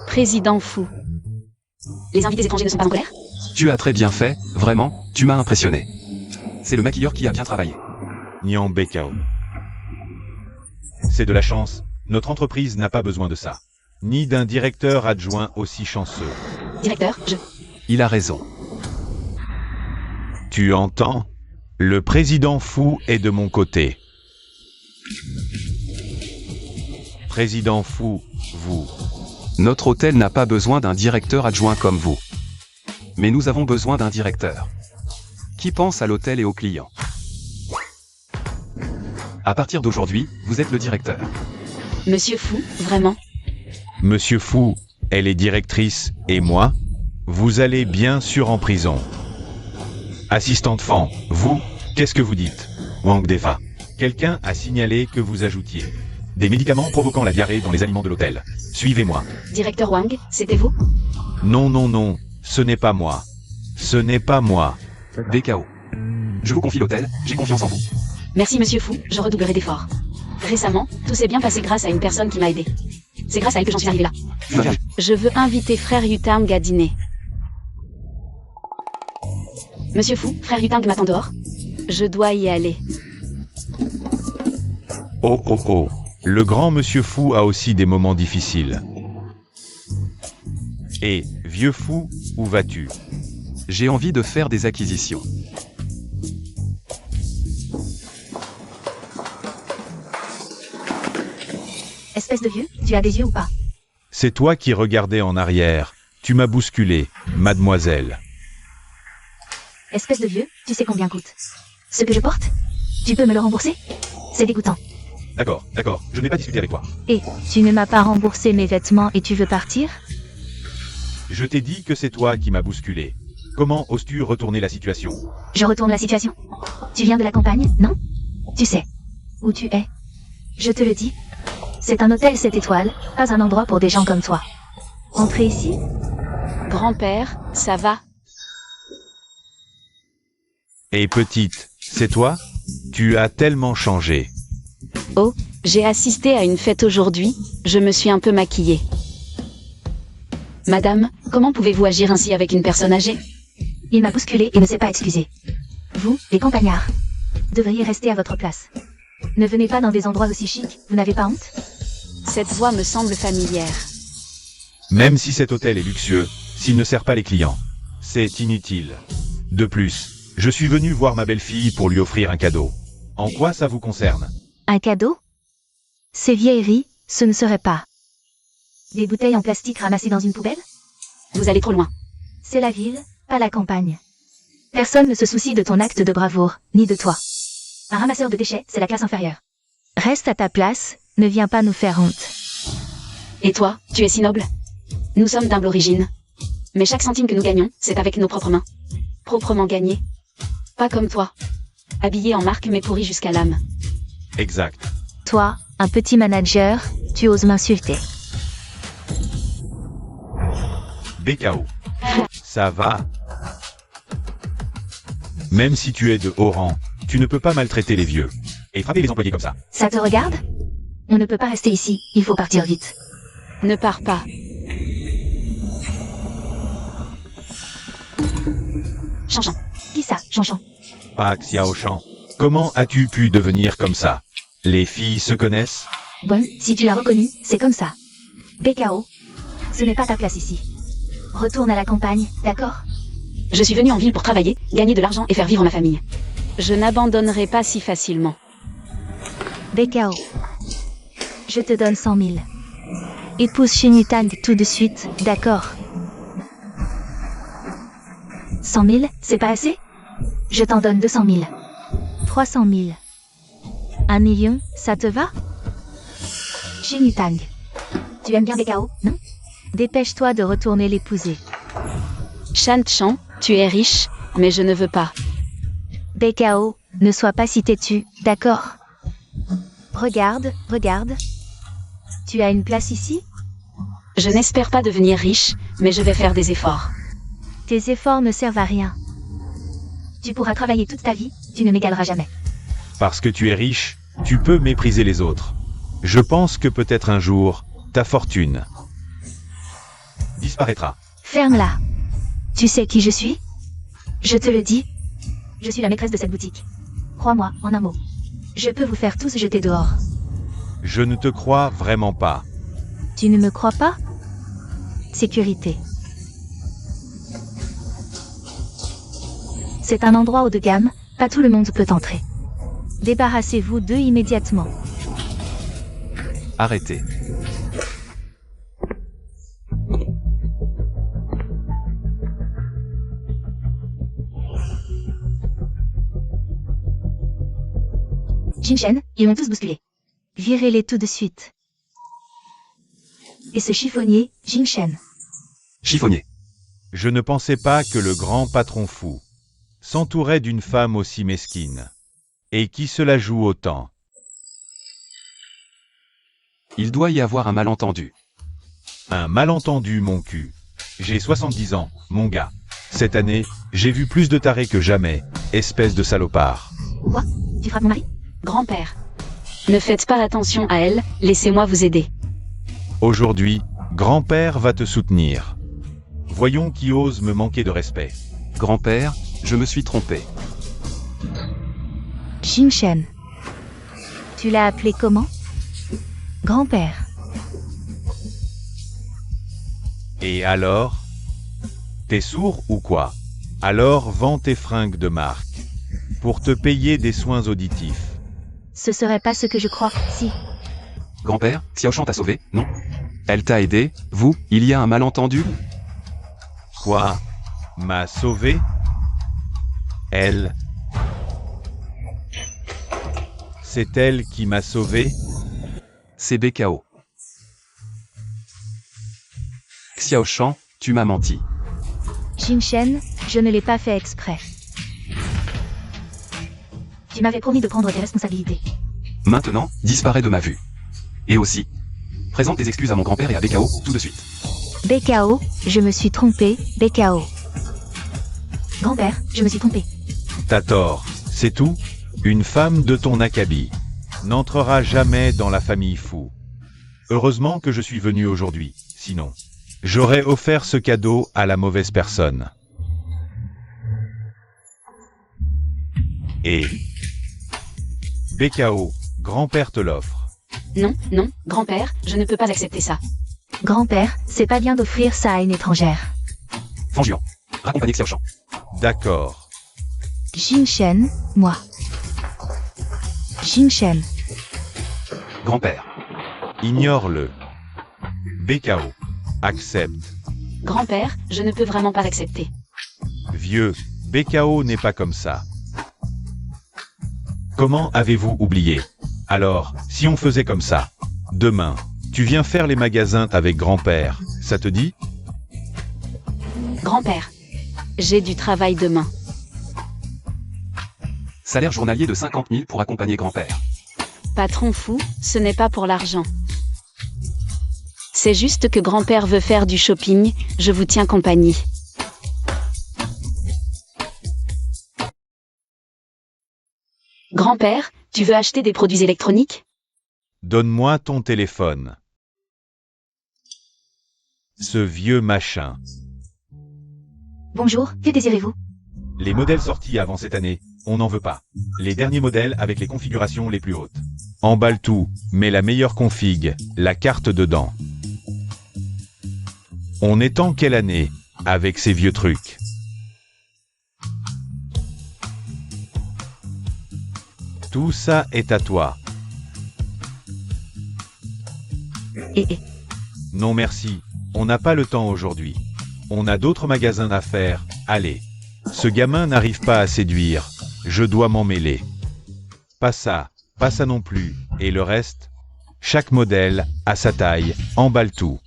Président fou. Les invités étrangers ne sont pas en colère? Tu as très bien fait, vraiment, tu m'as impressionné. C'est le maquilleur qui a bien travaillé. Nyan Bekao. C'est de la chance. Notre entreprise n'a pas besoin de ça. Ni d'un directeur adjoint aussi chanceux. Directeur, Il a raison. Tu entends? Le président fou est de mon côté. Président fou, vous. Notre hôtel n'a pas besoin d'un directeur adjoint comme vous. Mais nous avons besoin d'un directeur. Qui pense à l'hôtel et aux clients. À partir d'aujourd'hui, vous êtes le directeur. Monsieur Fou, vraiment? Monsieur Fou, elle est directrice, et moi? Vous allez bien sûr en prison. Assistante Fan, vous, qu'est-ce que vous dites? Wang Defa. Quelqu'un a signalé que vous ajoutiez des médicaments provoquant la diarrhée dans les aliments de l'hôtel. Suivez-moi. Directeur Wang, c'était vous? Non, ce n'est pas moi. Ce n'est pas moi. Bekao. Je vous confie l'hôtel, j'ai confiance en vous. Merci Monsieur Fou, je redoublerai d'efforts. Récemment, tout s'est bien passé grâce à une personne qui m'a aidé. C'est grâce à elle que j'en suis arrivé là. Je veux inviter Frère Yutang à dîner. Monsieur Fou, Frère Yutang m'attend dehors. Je dois y aller. Oh. Le grand Monsieur Fou a aussi des moments difficiles. Et, vieux fou, où vas-tu? J'ai envie de faire des acquisitions. Espèce de vieux, tu as des yeux ou pas? C'est toi qui regardais en arrière. Tu m'as bousculé, mademoiselle. Espèce de vieux, tu sais combien coûte ce que je porte? Tu peux me le rembourser? C'est dégoûtant. D'accord, je ne vais pas discuter avec toi. Et, tu ne m'as pas remboursé mes vêtements et tu veux partir? Je t'ai dit que c'est toi qui m'as bousculé. Comment oses-tu retourner la situation? Je retourne la situation. Tu viens de la campagne, non? Tu sais où tu es. Je te le dis. C'est un hôtel 7 étoiles, pas un endroit pour des gens comme toi. Entrez ici? Grand-père, ça va? Et petite, c'est toi? Tu as tellement changé. Oh, j'ai assisté à une fête aujourd'hui, je me suis un peu maquillée. Madame, comment pouvez-vous agir ainsi avec une personne âgée? Il m'a bousculé et ne s'est pas excusé. Vous, les campagnards, devriez rester à votre place. Ne venez pas dans des endroits aussi chics, vous n'avez pas honte? Cette voix me semble familière. Même si cet hôtel est luxueux, s'il ne sert pas les clients, c'est inutile. De plus, je suis venu voir ma belle-fille pour lui offrir un cadeau. En quoi ça vous concerne? Un cadeau? Ces vieilleries, ce ne serait pas des bouteilles en plastique ramassées dans une poubelle? Vous allez trop loin. C'est la ville, pas la campagne. Personne ne se soucie de ton acte de bravoure, ni de toi. Un ramasseur de déchets, c'est la classe inférieure. Reste à ta place, ne viens pas nous faire honte. Et toi, tu es si noble? Nous sommes d'humble origine. Mais chaque centime que nous gagnons, c'est avec nos propres mains. Proprement gagné. Pas comme toi. Habillé en marque mais pourri jusqu'à l'âme. Exact. Toi, un petit manager, tu oses m'insulter. Bekao. Ça va? Même si tu es de haut rang, tu ne peux pas maltraiter les vieux. Et frapper les employés comme ça. Ça te regarde? On ne peut pas rester ici, il faut partir vite. Ne pars pas. Chanchan. Qui ça, Chanchan? Pak Xiaoshan. Comment as-tu pu devenir comme ça? Les filles se connaissent? Bon, si tu l'as reconnu, c'est comme ça. Bekao. Ce n'est pas ta place ici. Retourne à la campagne, d'accord? Je suis venu en ville pour travailler, gagner de l'argent et faire vivre ma famille. Je n'abandonnerai pas si facilement. Bekao. Je te donne 100 000. Épouse Shinitang tout de suite, d'accord? 100 000, c'est pas assez? Je t'en donne 200 000. 300 000. 1 million, ça te va? Shinitang. Tu aimes bien Bekao, non? Dépêche-toi de retourner l'épouser. Chan, tu es riche, mais je ne veux pas. BKO, ne sois pas si têtu, d'accord? Regarde. Tu as une place ici? Je n'espère pas devenir riche, mais je vais faire des efforts. Tes efforts ne servent à rien. Tu pourras travailler toute ta vie, tu ne m'égaleras jamais. Parce que tu es riche, tu peux mépriser les autres. Je pense que peut-être un jour, ta fortune disparaîtra. Ferme-la. Tu sais qui je suis? Je te le dis. Je suis la maîtresse de cette boutique. Crois-moi, en un mot. Je peux vous faire tous jeter dehors. Je ne te crois vraiment pas. Tu ne me crois pas? Sécurité. C'est un endroit haut de gamme, pas tout le monde peut entrer. Débarrassez-vous d'eux immédiatement. Arrêtez. Jinshen, ils m'ont tous bousculé. Virez-les tout de suite. Et ce chiffonnier, Jinshen. Chiffonnier. Je ne pensais pas que le grand patron fou s'entourait d'une femme aussi mesquine. Et qui se la joue autant. Il doit y avoir un malentendu. Un malentendu, mon cul. J'ai 70 ans, mon gars. Cette année, j'ai vu plus de tarés que jamais, espèce de salopard. Quoi? Tu frappes mon mari? Grand-père. Ne faites pas attention à elle, laissez-moi vous aider. Aujourd'hui, grand-père va te soutenir. Voyons qui ose me manquer de respect. Grand-père, je me suis trompé. Jinshen. Tu l'as appelé comment? Grand-père. Et alors? T'es sourd ou quoi? Alors vends tes fringues de marque. Pour te payer des soins auditifs. Ce serait pas ce que je crois, si. Grand-père, Xiaoshan t'a sauvé, non? Elle t'a aidé, vous, il y a un malentendu? Quoi? M'a sauvé? Elle? C'est elle qui m'a sauvé? C'est BKO. Xiaoshan, tu m'as menti. Jinshen, je ne l'ai pas fait exprès. Tu m'avais promis de prendre tes responsabilités. Maintenant, disparais de ma vue. Et aussi, présente tes excuses à mon grand-père et à BKO, tout de suite. BKO, je me suis trompé, BKO. Grand-père, je me suis trompé. T'as tort, c'est tout? Une femme de ton acabit n'entrera jamais dans la famille fou. Heureusement que je suis venu aujourd'hui, sinon, j'aurais offert ce cadeau à la mauvaise personne. Et BKO, grand-père te l'offre. Non, grand-père, je ne peux pas accepter ça. Grand-père, c'est pas bien d'offrir ça à une étrangère. Fanjuan, raccompagnez Xiaoshan. D'accord. Jinshen, moi. Jinshen. Grand-père. Ignore-le. BKO, accepte. Grand-père, je ne peux vraiment pas accepter. Vieux, BKO n'est pas comme ça. Comment avez-vous oublié? Alors, si on faisait comme ça, demain, tu viens faire les magasins avec grand-père, ça te dit? Grand-père. J'ai du travail demain. Salaire journalier de 50 000 pour accompagner grand-père. Patron fou, ce n'est pas pour l'argent. C'est juste que grand-père veut faire du shopping, je vous tiens compagnie. Grand-père, tu veux acheter des produits électroniques? Donne-moi ton téléphone. Ce vieux machin. Bonjour, que désirez-vous? Les modèles sortis avant cette année, on n'en veut pas. Les derniers modèles avec les configurations les plus hautes. Emballe tout, mets la meilleure config, la carte dedans. On est en quelle année, avec ces vieux trucs? Tout ça est à toi. Non merci, on n'a pas le temps aujourd'hui. On a d'autres magasins à faire, allez. Ce gamin n'arrive pas à séduire, je dois m'en mêler. Pas ça non plus, et le reste? Chaque modèle, à sa taille, emballe tout.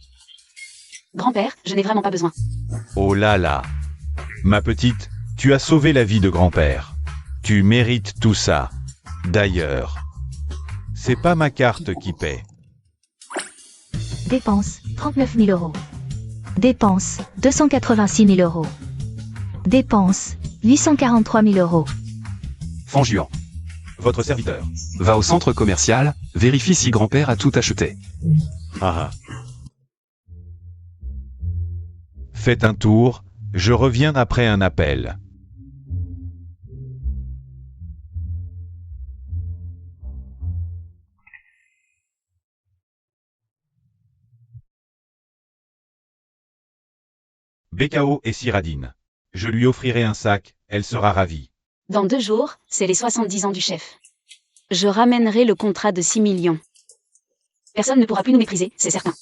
Grand-père, je n'ai vraiment pas besoin. Oh là là. Ma petite, tu as sauvé la vie de grand-père. Tu mérites tout ça. D'ailleurs, c'est pas ma carte qui paie. Dépenses, 39 000 euros. Dépenses, 286 000 euros. Dépenses, 843 000 euros. Fanjuan. Votre serviteur. Va au centre commercial, vérifie si grand-père a tout acheté. Ah ah. Faites un tour, je reviens après un appel. BKO et Cyraldine. Je lui offrirai un sac, elle sera ravie. Dans 2 jours, c'est les 70 ans du chef. Je ramènerai le contrat de 6 millions. Personne ne pourra plus nous mépriser, c'est certain.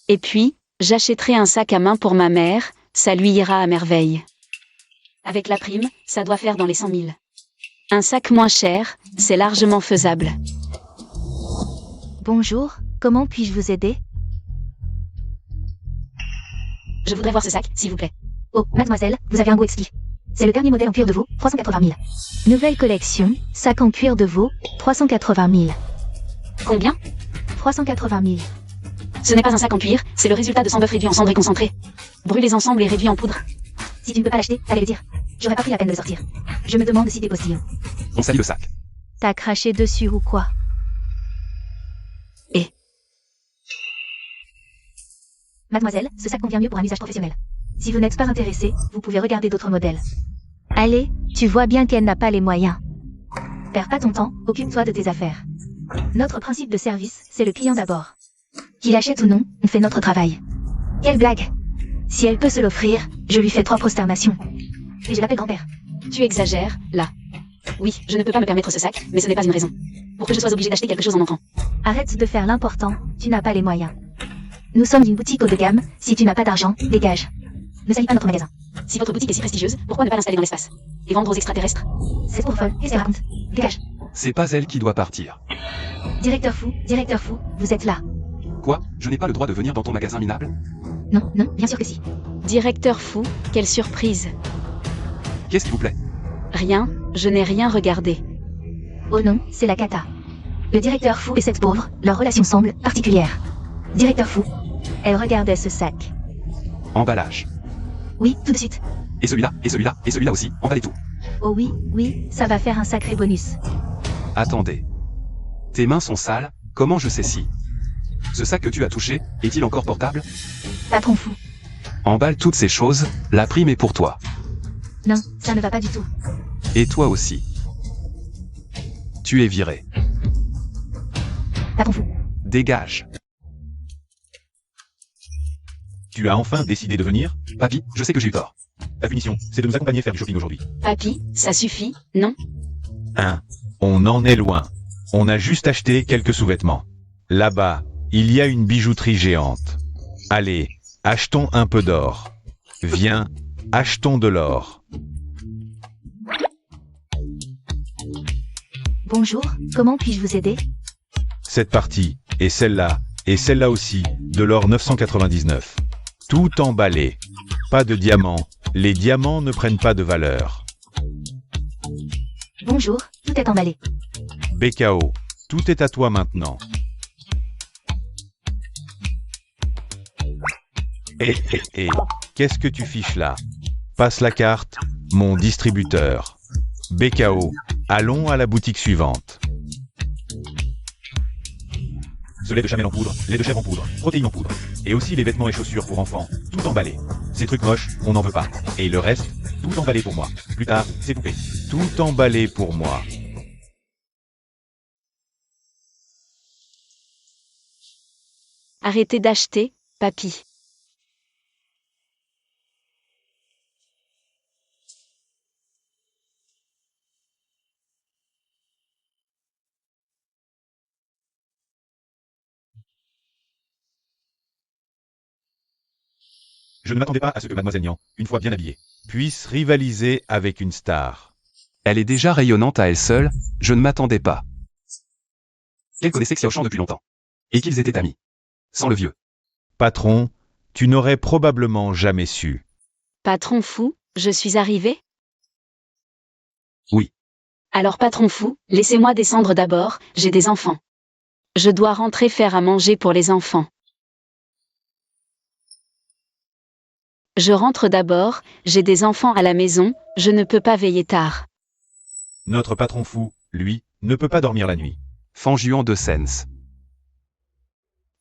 Et puis, j'achèterai un sac à main pour ma mère, ça lui ira à merveille. Avec la prime, ça doit faire dans les 100 000. Un sac moins cher, c'est largement faisable. Bonjour, comment puis-je vous aider? Je voudrais voir ce sac, s'il vous plaît. Oh, mademoiselle, vous avez un goût exquis. C'est le dernier modèle en cuir de veau, 380 000. Nouvelle collection, sac en cuir de veau, 380 000. Combien? 380 000. Ce n'est pas un sac en cuir, c'est le résultat de 100 bœufs réduits en cendres et concentrés. Brûlés ensemble et réduits en poudre. Si tu ne peux pas l'acheter, allez le dire. J'aurais pas pris la peine de le sortir. Je me demande si t'es postillon. On salit le sac. T'as craché dessus ou quoi? Mademoiselle, ce sac convient mieux pour un usage professionnel. Si vous n'êtes pas intéressé, vous pouvez regarder d'autres modèles. Allez, tu vois bien qu'elle n'a pas les moyens. Perds pas ton temps, occupe-toi de tes affaires. Notre principe de service, c'est le client d'abord. Qu'il achète ou non, on fait notre travail. Quelle blague! Si elle peut se l'offrir, je lui fais 3 prosternations. Et je l'appelle grand-père. Tu exagères, là. Oui, je ne peux pas me permettre ce sac, mais ce n'est pas une raison. Pour que je sois obligée d'acheter quelque chose en entrant. Arrête de faire l'important, tu n'as pas les moyens. Nous sommes une boutique haut de gamme, si tu n'as pas d'argent, dégage. Ne salis pas notre magasin. Si votre boutique est si prestigieuse, pourquoi ne pas l'installer dans l'espace? Et vendre aux extraterrestres? C'est trop folle, qu'est-ce qu'elle raconte? Dégage. C'est pas elle qui doit partir. Directeur fou, vous êtes là. Quoi? Je n'ai pas le droit de venir dans ton magasin minable? Non, bien sûr que si. Directeur fou, quelle surprise. Qu'est-ce qui vous plaît? Rien, je n'ai rien regardé. Oh non, c'est la cata. Le directeur fou et cette pauvre, leur relation semble particulière. Directeur fou. Elle regardait ce sac. Emballage. Oui, tout de suite. Et celui-là, et celui-là, et celui-là aussi, emballez tout. Oh oui, ça va faire un sacré bonus. Attendez. Tes mains sont sales, comment je sais si? Ce sac que tu as touché, est-il encore portable? Patron fou. Emballe toutes ces choses, la prime est pour toi. Non, ça ne va pas du tout. Et toi aussi. Tu es viré. Patron fou. Dégage. Tu as enfin décidé de venir? Papy, je sais que j'ai eu tort. Ta punition, c'est de nous accompagner faire du shopping aujourd'hui. Papy, ça suffit, non? On en est loin. On a juste acheté quelques sous-vêtements. Là-bas, il y a une bijouterie géante. Allez, achetons un peu d'or. Viens, achetons de l'or. Bonjour, comment puis-je vous aider? Cette partie, et celle-là aussi, de l'or 999. Tout emballé. Pas de diamants. Les diamants ne prennent pas de valeur. Bonjour, tout est emballé. BKO, tout est à toi maintenant. Qu'est-ce que tu fiches là? Passe la carte, mon distributeur. BKO, allons à la boutique suivante. Ce lait de chamel en poudre, lait de chèvre en poudre, protéines en poudre. Et aussi les vêtements et chaussures pour enfants, tout emballé. Ces trucs moches, on n'en veut pas. Et le reste, tout emballé pour moi. Plus tard, c'est poupées. Tout emballé pour moi. Arrêtez d'acheter, papy. Je ne m'attendais pas à ce que Mademoiselle Nian, une fois bien habillée, puisse rivaliser avec une star. Elle est déjà rayonnante à elle seule, je ne m'attendais pas. Qu'elle connaissait Xiaoshan depuis longtemps. Et qu'ils étaient amis. Sans le vieux. Patron, tu n'aurais probablement jamais su. Patron fou, Je suis arrivé? Oui. Alors patron fou, laissez-moi descendre d'abord, j'ai des enfants. Je dois rentrer faire à manger pour les enfants. Je rentre d'abord, j'ai des enfants à la maison, je ne peux pas veiller tard. Notre patron fou, lui, ne peut pas dormir la nuit. Fanjuan de Sens.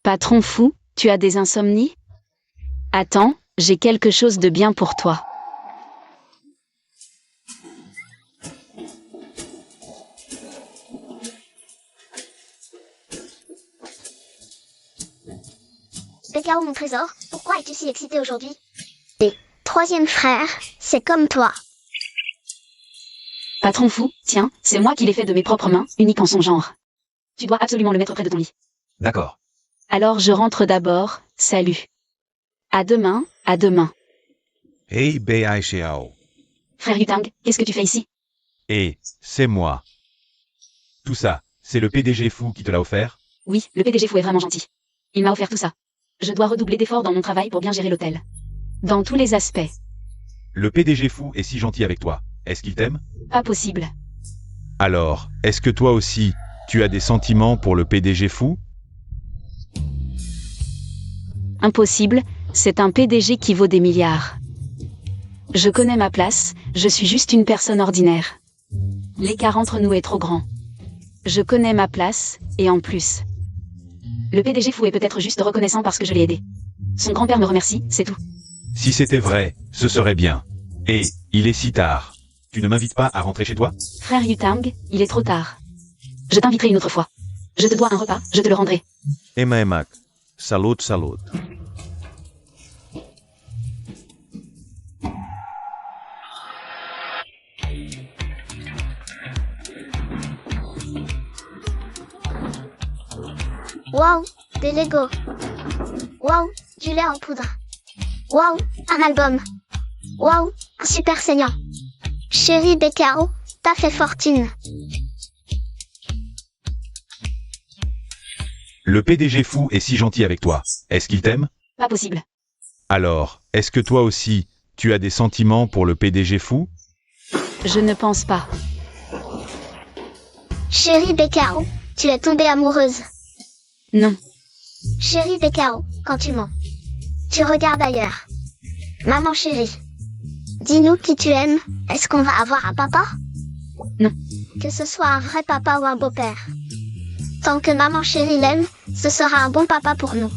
Patron fou, tu as des insomnies? Attends, j'ai quelque chose de bien pour toi. Bekao, mon trésor, pourquoi es-tu si excité aujourd'hui? Et troisième frère, c'est comme toi. Patron fou, tiens, c'est moi qui l'ai fait de mes propres mains, unique en son genre. Tu dois absolument le mettre près de ton lit. D'accord. Alors je rentre d'abord, salut. À demain, à demain. Hey Bei Xiao. Frère Yutang, qu'est-ce que tu fais ici? Et c'est moi. Tout ça, c'est le PDG fou qui te l'a offert? Oui, le PDG fou est vraiment gentil. Il m'a offert tout ça. Je dois redoubler d'efforts dans mon travail pour bien gérer l'hôtel. Dans tous les aspects. Le PDG fou est si gentil avec toi. Est-ce qu'il t'aime? Pas possible. Alors, est-ce que toi aussi, tu as des sentiments pour le PDG fou? Impossible, c'est un PDG qui vaut des milliards. Je connais ma place, je suis juste une personne ordinaire. L'écart entre nous est trop grand. Je connais ma place, et en plus. Le PDG fou est peut-être juste reconnaissant parce que je l'ai aidé. Son grand-père me remercie, c'est tout. Si c'était vrai, ce serait bien. Et, il est si tard. Tu ne m'invites pas à rentrer chez toi? Frère Yutang, il est trop tard. Je t'inviterai une autre fois. Je te dois un repas, je te le rendrai. Emak. Salut, salut. Waouh, des Lego. Waouh, du lait en poudre. Waouh, un album. Waouh, un super saignant. Chérie Bekao, t'as fait fortune. Le PDG fou est si gentil avec toi. Est-ce qu'il t'aime? Pas possible. Alors, est-ce que toi aussi, tu as des sentiments pour le PDG fou? Je ne pense pas. Chérie Bekao, tu es tombée amoureuse. Non. Chérie Bekao, quand tu mens, tu regardes ailleurs. Maman chérie, dis-nous qui tu aimes. Est-ce qu'on va avoir un papa? Non. Que ce soit un vrai papa ou un beau-père. Tant que maman chérie l'aime, ce sera un bon papa pour nous.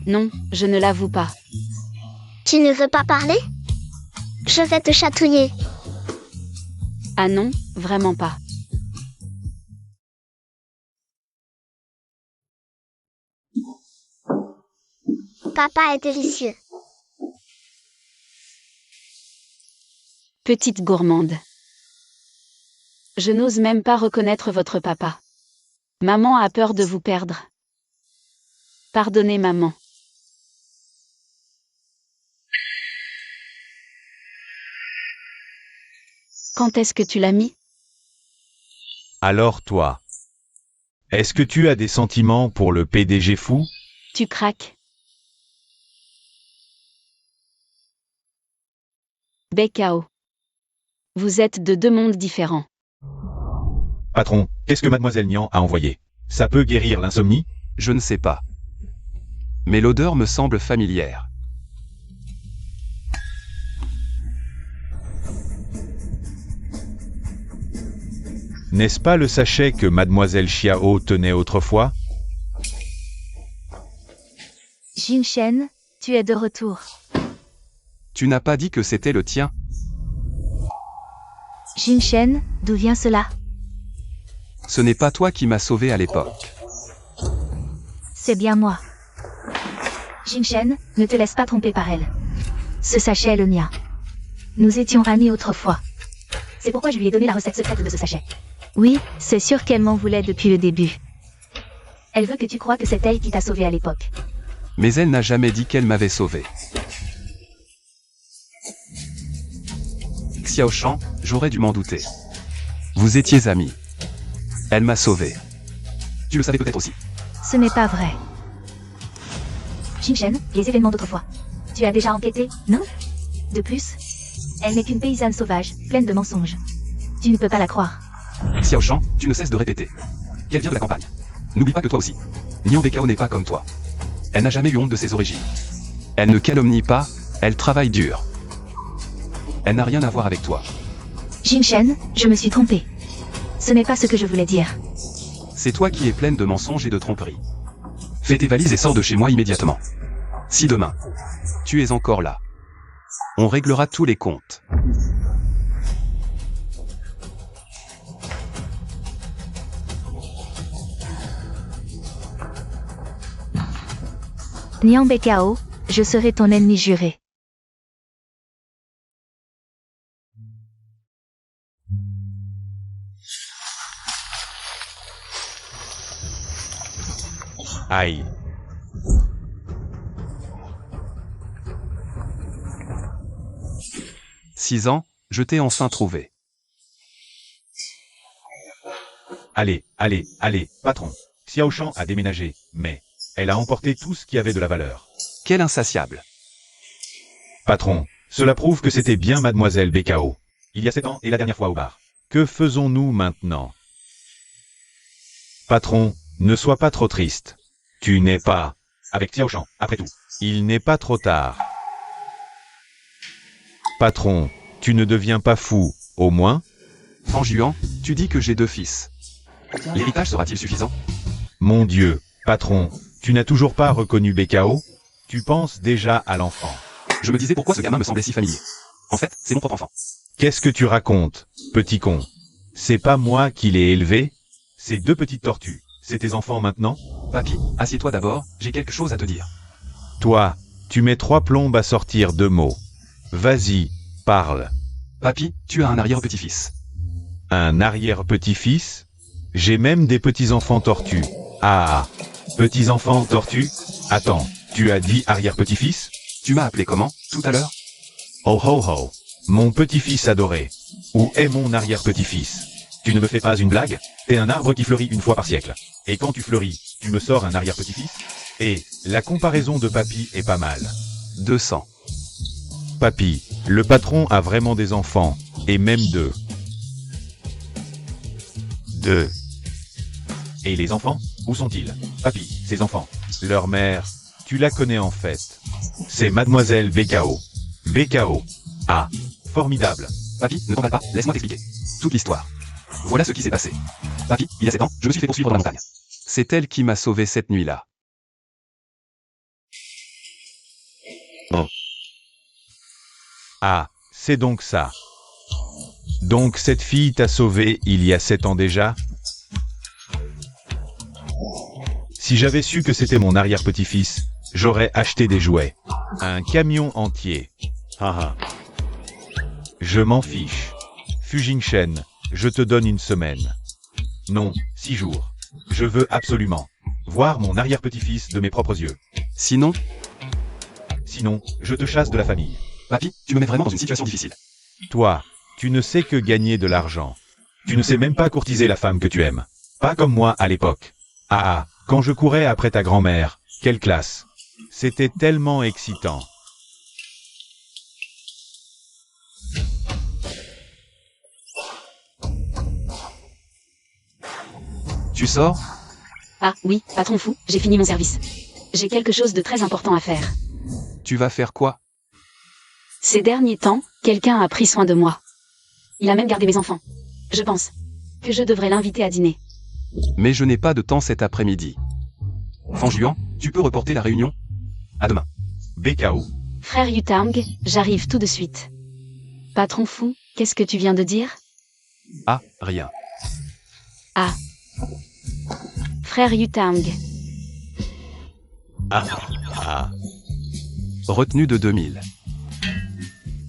Non, je ne l'avoue pas. Tu ne veux pas parler? Je vais te chatouiller. Ah non, vraiment pas. Papa est délicieux. Petite gourmande. Je n'ose même pas reconnaître votre papa. Maman a peur de vous perdre. Pardonnez maman. Quand est-ce que tu l'as mis? Alors toi, est-ce que tu as des sentiments pour le PDG fou? Tu craques. Bekao. Vous êtes de deux mondes différents. Patron, qu'est-ce que Mademoiselle Nian a envoyé? Ça peut guérir l'insomnie? Je ne sais pas. Mais l'odeur me semble familière. N'est-ce pas le sachet que Mademoiselle Xiao tenait autrefois? Jinshen, tu es de retour. Tu n'as pas dit que c'était le tien? Jinshen, d'où vient cela? Ce n'est pas toi qui m'as sauvé à l'époque. C'est bien moi. Jinshen, ne te laisse pas tromper par elle. Ce sachet est le mien. Nous étions amis autrefois. C'est pourquoi je lui ai donné la recette secrète de ce sachet. Oui, c'est sûr qu'elle m'en voulait depuis le début. Elle veut que tu crois que c'est elle qui t'a sauvé à l'époque. Mais elle n'a jamais dit qu'elle m'avait sauvé. Xiao Shan, j'aurais dû m'en douter. Vous étiez amis. Elle m'a sauvé. Tu le savais peut-être aussi. Ce n'est pas vrai. Jinshen, les événements d'autrefois. Tu as déjà enquêté, non? De plus, Elle n'est qu'une paysanne sauvage, pleine de mensonges. Tu ne peux pas la croire. Xiao Shan, tu ne cesses de répéter qu'elle vient de la campagne. N'oublie pas que toi aussi. Nian Bekao n'est pas comme toi. Elle n'a jamais eu honte de ses origines. Elle ne calomnie pas, elle travaille dur. Elle n'a rien à voir avec toi. Jinshen, je me suis trompée. Ce n'est pas ce que je voulais dire. C'est toi qui es pleine de mensonges et de tromperies. Fais tes valises et sors de chez moi immédiatement. Si demain, tu es encore là, on réglera tous les comptes. Nian Bekao, je serai ton ennemi juré. Aïe. « 6 ans, je t'ai enfin trouvé. Allez, patron. Xiao Shan a déménagé, mais elle a emporté tout ce qui avait de la valeur. Quel insatiable. Patron, cela prouve que c'était bien mademoiselle Bekao. Il y a 7 ans et la dernière fois au bar. Que faisons-nous maintenant? Patron, ne sois pas trop triste. Tu n'es pas avec Xiao Shan, après tout. Il n'est pas trop tard. Patron, tu ne deviens pas fou, au moins? En Juan, tu dis que j'ai 2 fils. L'héritage sera-t-il suffisant? Mon Dieu, patron, tu n'as toujours pas reconnu Bekao? Tu penses déjà à l'enfant. Je me disais pourquoi ce gamin me semblait si familier. En fait, c'est mon propre enfant. Qu'est-ce que tu racontes, petit con? C'est pas moi qui l'ai élevé? Ces 2 petites tortues, c'est tes enfants maintenant? Papy, assieds-toi d'abord, j'ai quelque chose à te dire. Toi, tu mets 3 plombes à sortir 2 mots. Vas-y, parle. Papy, tu as un arrière-petit-fils. Un arrière-petit-fils? J'ai même des petits-enfants tortues. Ah, petits-enfants tortues? Attends, tu as dit arrière-petit-fils? Tu m'as appelé comment, tout à l'heure? Oh ho ho, mon petit-fils adoré. Où est mon arrière-petit-fils? Tu ne me fais pas une blague? T'es un arbre qui fleurit une fois par siècle. Et quand tu fleuris, tu me sors un arrière-petit-fils? Et la comparaison de papy est pas mal. 200. Papy, le patron a vraiment des enfants, et même 2. 2. Et les enfants, où sont-ils? Papy, ces enfants. Leur mère, tu la connais en fait. C'est mademoiselle Bekao. Bekao. Ah, formidable. Papy, ne t'emballe pas, laisse-moi t'expliquer. Toute l'histoire. Voilà ce qui s'est passé. Papy, il y a 7 ans, je me suis fait poursuivre dans la montagne. C'est elle qui m'a sauvé cette nuit-là. Oh. Ah, c'est donc ça. Donc cette fille t'a sauvé il y a 7 ans déjà? Si j'avais su que c'était mon arrière-petit-fils, j'aurais acheté des jouets. Un camion entier. Haha. Je m'en fiche. Fujin-Shen, je te donne une semaine. Non, 6 jours. Je veux absolument voir mon arrière-petit-fils de mes propres yeux. Sinon, je te chasse de la famille. papy, tu me mets vraiment dans une situation difficile. Toi, tu ne sais que gagner de l'argent. Tu ne sais même pas courtiser la femme que tu aimes. Pas comme moi à l'époque. Ah, quand je courais après ta grand-mère, quelle classe. C'était tellement excitant. Tu sors? Ah oui, patron fou, j'ai fini mon service. J'ai quelque chose de très important à faire. Tu vas faire quoi? Ces derniers temps, quelqu'un a pris soin de moi. Il a même gardé mes enfants. Je pense que je devrais l'inviter à dîner. Mais je n'ai pas de temps cet après-midi. Fan Juan, tu peux reporter la réunion? À demain. Bekao. Frère Yutang, j'arrive tout de suite. Patron fou, qu'est-ce que tu viens de dire? Ah, rien. Ah. Frère Yutang. Ah. Retenue de 2000.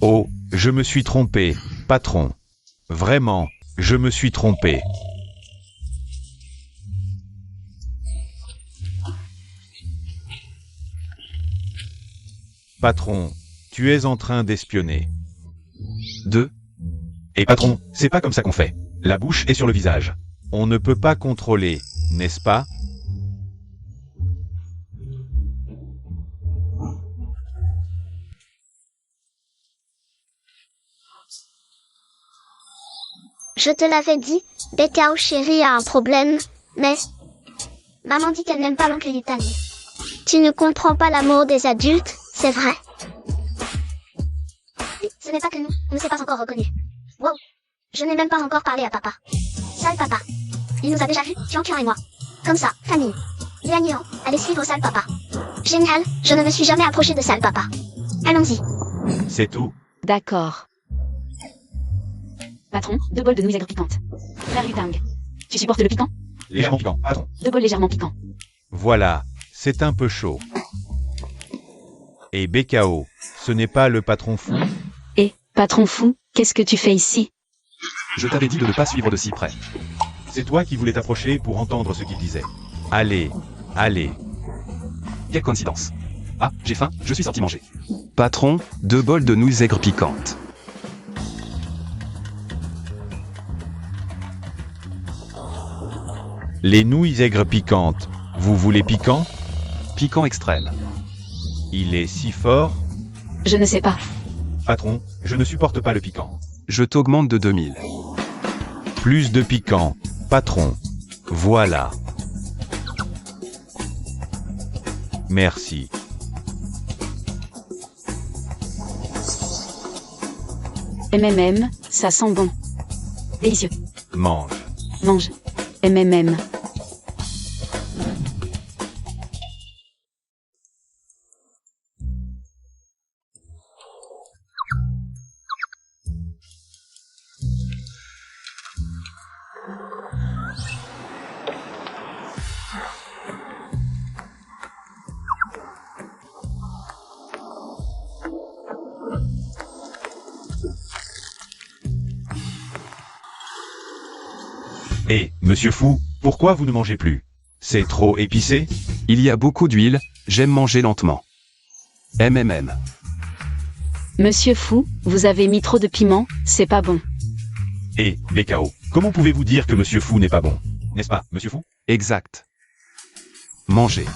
Oh, je me suis trompé, patron. Vraiment, je me suis trompé. Patron, tu es en train d'espionner. 2. Et patron, c'est pas comme ça qu'on fait. La bouche est sur le visage. On ne peut pas contrôler, n'est-ce pas? Je te l'avais dit, Bekao chérie a un problème, mais... Maman dit qu'elle n'aime pas l'oncle Yutang. Tu ne comprends pas l'amour des adultes, c'est vrai. Ce n'est pas que nous, on ne s'est pas encore reconnus. Wow. Je n'ai même pas encore parlé à papa. Sale papa. Il nous a déjà vus, Tian et moi. Comme ça, famille. Lian Yan, allez suivre sale papa. Génial, je ne me suis jamais approché de sale papa. Allons-y. C'est tout. D'accord. Patron, 2 bols de nouilles aigres piquantes. Frère Yutang. Tu supportes le piquant? Légèrement piquant, patron. 2 bols légèrement piquants. Voilà, c'est un peu chaud. Et Bekao, ce n'est pas le patron fou. Et, patron fou, qu'est-ce que tu fais ici? Je t'avais dit de ne pas suivre de si près. C'est toi qui voulais t'approcher pour entendre ce qu'il disait. Allez, allez. Quelle coïncidence. Ah, j'ai faim, je suis sorti manger. Patron, 2 bols de nouilles aigres piquantes. Les nouilles aigres piquantes, vous voulez piquant? Piquant extrême. Il est si fort. Je ne sais pas. Patron, je ne supporte pas le piquant. Je t'augmente de 2000. Plus de piquant, patron. Voilà. Merci. MMM, ça sent bon. Délicieux. Mange. Mange. MMM. Et, monsieur Fou, pourquoi vous ne mangez plus? C'est trop épicé? Il y a beaucoup d'huile, j'aime manger lentement. MMM. Monsieur Fou, vous avez mis trop de piment, c'est pas bon. Et, Bekao, comment pouvez-vous dire que monsieur Fou n'est pas bon? N'est-ce pas, monsieur Fou? Exact. Manger.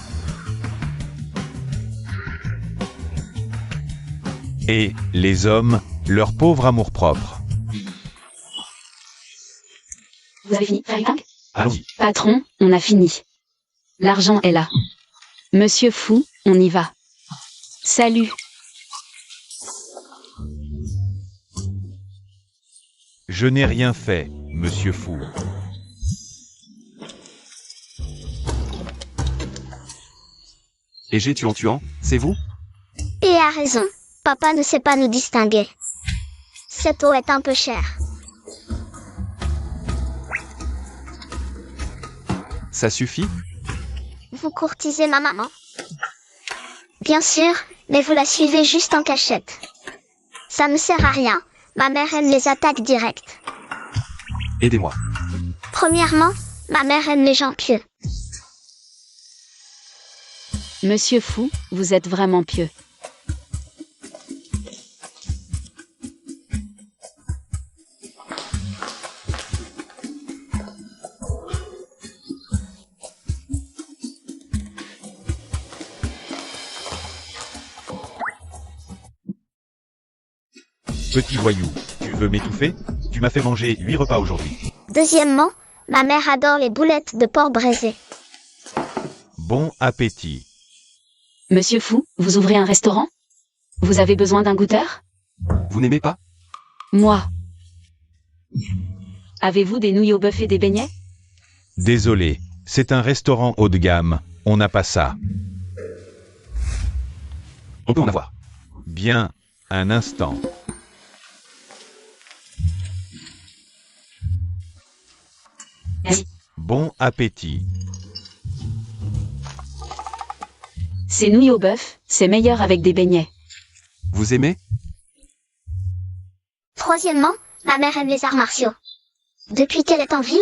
Et, les hommes, leur pauvre amour-propre. Vous avez fini, frère Yutang? Allons-y. Patron, on a fini. L'argent est là. Monsieur Fou, on y va. Salut. Je n'ai rien fait, monsieur Fou. Et j'ai tuant, c'est vous? Et a raison. Papa ne sait pas nous distinguer. Cette eau est un peu chère. Ça suffit? Vous courtisez ma maman? Bien sûr, mais vous la suivez juste en cachette. Ça ne sert à rien. Ma mère aime les attaques directes. Aidez-moi. Premièrement, ma mère aime les gens pieux. Monsieur Fou, vous êtes vraiment pieux. Petit voyou, tu veux m'étouffer? Tu m'as fait manger 8 repas aujourd'hui. Deuxièmement, ma mère adore les boulettes de porc braisé. Bon appétit. Monsieur Fou, vous ouvrez un restaurant? Vous avez besoin d'un goûteur? Vous n'aimez pas? Moi. Avez-vous des nouilles au bœuf et des beignets? Désolé, c'est un restaurant haut de gamme, on n'a pas ça. On peut en avoir. Bien, un instant. Merci. Bon appétit. Ces nouilles au bœuf, c'est meilleur avec des beignets. Vous aimez? Troisièmement, ma mère aime les arts martiaux. Depuis qu'elle est en ville,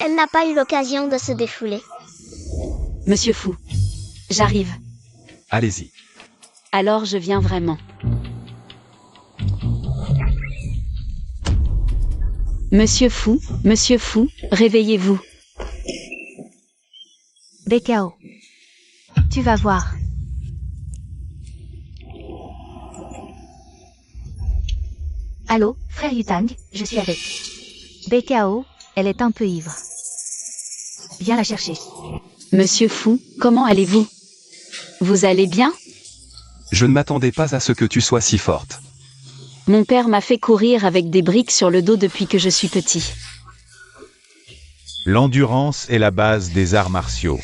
elle n'a pas eu l'occasion de se défouler. Monsieur Fou. J'arrive. Allez-y. Alors je viens vraiment. Monsieur Fou, réveillez-vous. Bekao. Tu vas voir. Allô, frère Yutang, je suis avec. BKO, elle est un peu ivre. Viens la chercher. Monsieur Fou, comment allez-vous? Vous allez bien? Je ne m'attendais pas à ce que tu sois si forte. Mon père m'a fait courir avec des briques sur le dos depuis que je suis petit. L'endurance est la base des arts martiaux.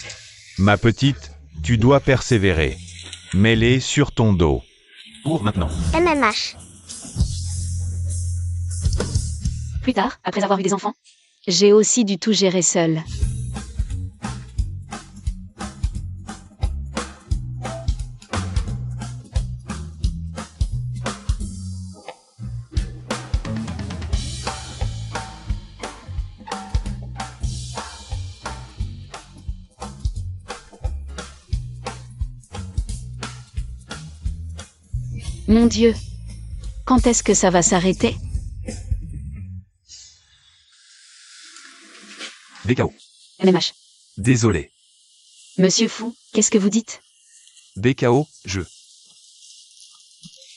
Ma petite, tu dois persévérer. Mets-les sur ton dos. Pour maintenant. MMH. Plus tard, après avoir eu des enfants, j'ai aussi dû tout gérer seul. Mon Dieu, quand est-ce que ça va s'arrêter? BKO. MMH. Désolé. Monsieur Fou, qu'est-ce que vous dites? BKO,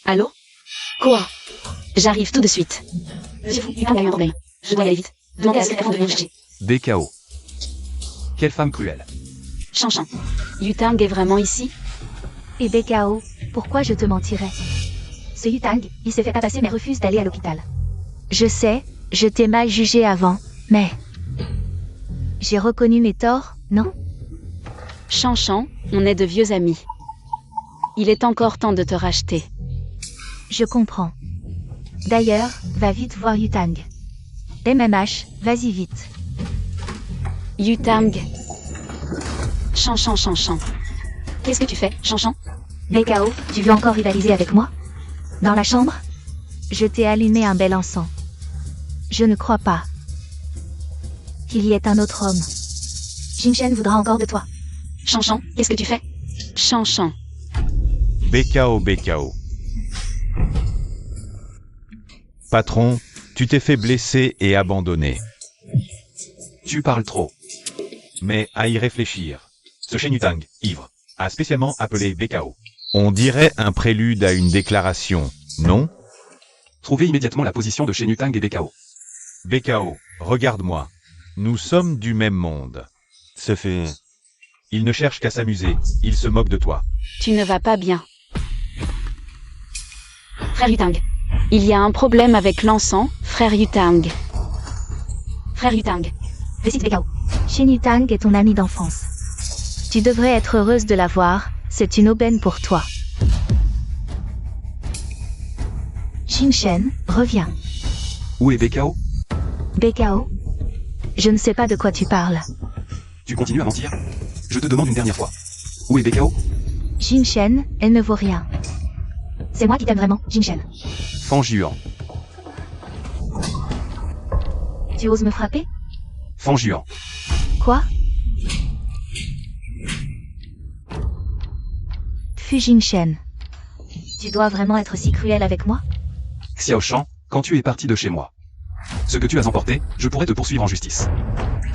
Allô? Quoi? J'arrive tout de suite. Monsieur Fou, il a eu un problème. Je dois y aller vite. Demandez à la secrétaire de venir me chercher. BKO. Quelle femme cruelle. Chanchan. Yutang est vraiment ici? Et BKO, pourquoi je te mentirais? Ce Yutang, il s'est fait tabasser mais refuse d'aller à l'hôpital. Je sais, je t'ai mal jugé avant, mais... J'ai reconnu mes torts, non? Chanchan, on est de vieux amis. Il est encore temps de te racheter. Je comprends. D'ailleurs, va vite voir Yutang. MMH, vas-y vite. Yutang. Chanchan. Qu'est-ce que tu fais, Chanchan? BKO, tu veux encore rivaliser avec moi? Dans la chambre? Je t'ai allumé un bel encens. Je ne crois pas qu'il y ait un autre homme. Jinshen voudra encore de toi. Chanchan, qu'est-ce que tu fais? Chanchan. BKO. Patron, tu t'es fait blesser et abandonner. Tu parles trop. Mais à y réfléchir. Ce Shen Yutang, ivre, a spécialement appelé BKO. On dirait un prélude à une déclaration, non? Trouvez immédiatement la position de chez Yutang et BKO. BKO, regarde-moi. Nous sommes du même monde. Ce fait... Il ne cherche qu'à s'amuser, il se moque de toi. Tu ne vas pas bien. Frère Yutang. Il y a un problème avec l'encens, frère Yutang. Frère Yutang. Récite BKO. Shen Yutang est ton ami d'enfance. Tu devrais être heureuse de la voir, c'est une aubaine pour toi. Jinshen, reviens. Où est BKO? BKO? Je ne sais pas de quoi tu parles. Tu continues à mentir? Je te demande une dernière fois. Où est BKO? Jinshen, elle ne vaut rien. C'est moi qui t'aime vraiment, Jinshen. Fanjuan. Tu oses me frapper? Fanjuan. Quoi? Jinshen. Tu dois vraiment être si cruel avec moi? Xiao Shan, quand tu es parti de chez moi. Ce que tu as emporté, je pourrais te poursuivre en justice.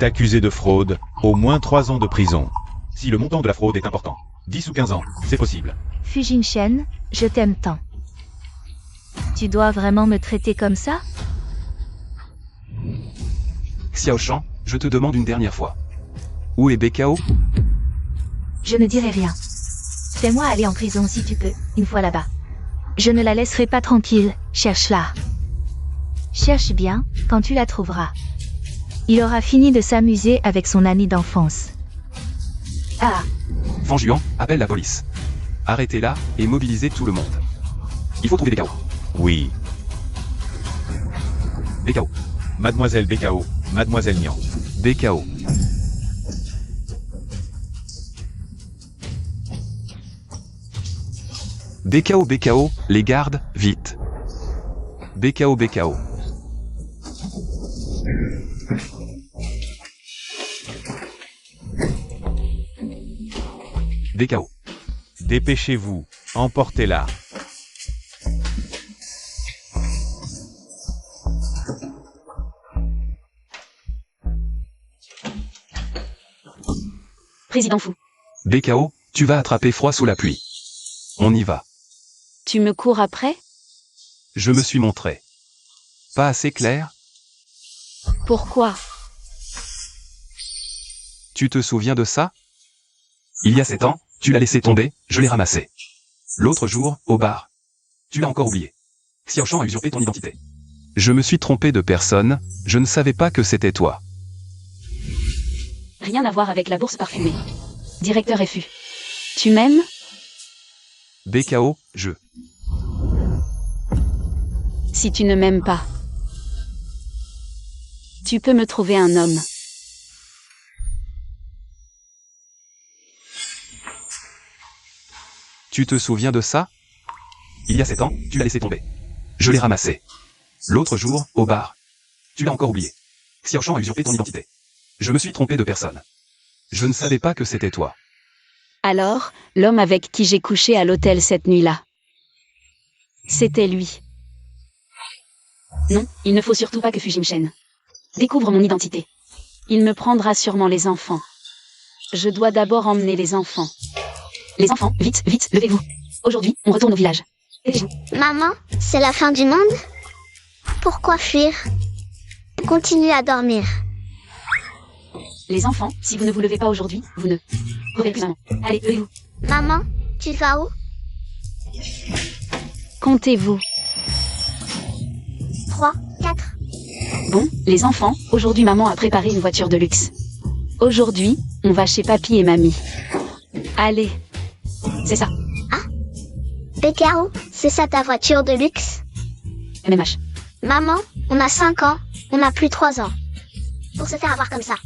T'accuser de fraude, au moins 3 ans de prison. Si le montant de la fraude est important, 10 ou 15 ans, c'est possible. Jinshen, je t'aime tant. Tu dois vraiment me traiter comme ça? Xiao Shan, je te demande une dernière fois. Où est BKO? Je ne dirai rien. Fais-moi aller en prison si tu peux, une fois là-bas. Je ne la laisserai pas tranquille, cherche-la. Cherche bien, quand tu la trouveras. Il aura fini de s'amuser avec son ami d'enfance. Ah, Fanjuan, appelle la police. Arrêtez-la et mobilisez tout le monde. Il faut trouver BKO. Oui. BKO. Mademoiselle BKO, Mademoiselle Nian. BKO. BKO, les gardes, vite. BKO. BKO. Dépêchez-vous, emportez-la. Président Fou. BKO, tu vas attraper froid sous la pluie. On y va. Tu me cours après? Je me suis montré. Pas assez clair? Pourquoi? Tu te souviens de ça? Il y a 7 ans, tu l'as laissé tomber, je l'ai ramassé. L'autre jour, au bar. Tu l'as encore oublié. Xiaoshan a usurpé ton identité. Je me suis trompé de personne, je ne savais pas que c'était toi. Rien à voir avec la bourse parfumée. Directeur FU. Tu m'aimes? BKO, je. Si tu ne m'aimes pas, tu peux me trouver un homme. Tu te souviens de ça? Il y a 7 ans, tu l'as laissé tomber. Je l'ai ramassé. L'autre jour, au bar. Tu l'as encore oublié. Xiaoshan a usurpé ton identité. Je me suis trompé de personne. Je ne savais pas que c'était toi. Alors, l'homme avec qui j'ai couché à l'hôtel cette nuit-là. C'était lui. Non, il ne faut surtout pas que Fujimshen découvre mon identité. Il me prendra sûrement les enfants. Je dois d'abord emmener les enfants. Les enfants, vite, vite, levez-vous. Aujourd'hui, on retourne au village. Levez-vous. Maman, c'est la fin du monde? Pourquoi fuir? Continue à dormir. Les enfants, si vous ne vous levez pas aujourd'hui, vous ne reverrez plus maman. Allez, levez-vous. Maman, tu vas où? Comptez-vous. 3, 4. Bon, les enfants, aujourd'hui maman a préparé une voiture de luxe. Aujourd'hui, on va chez papy et mamie. Allez. C'est ça. BKO, c'est ça ta voiture de luxe? MMH. Maman, on a 5 ans, on n'a plus 3 ans. Pour se faire avoir comme ça.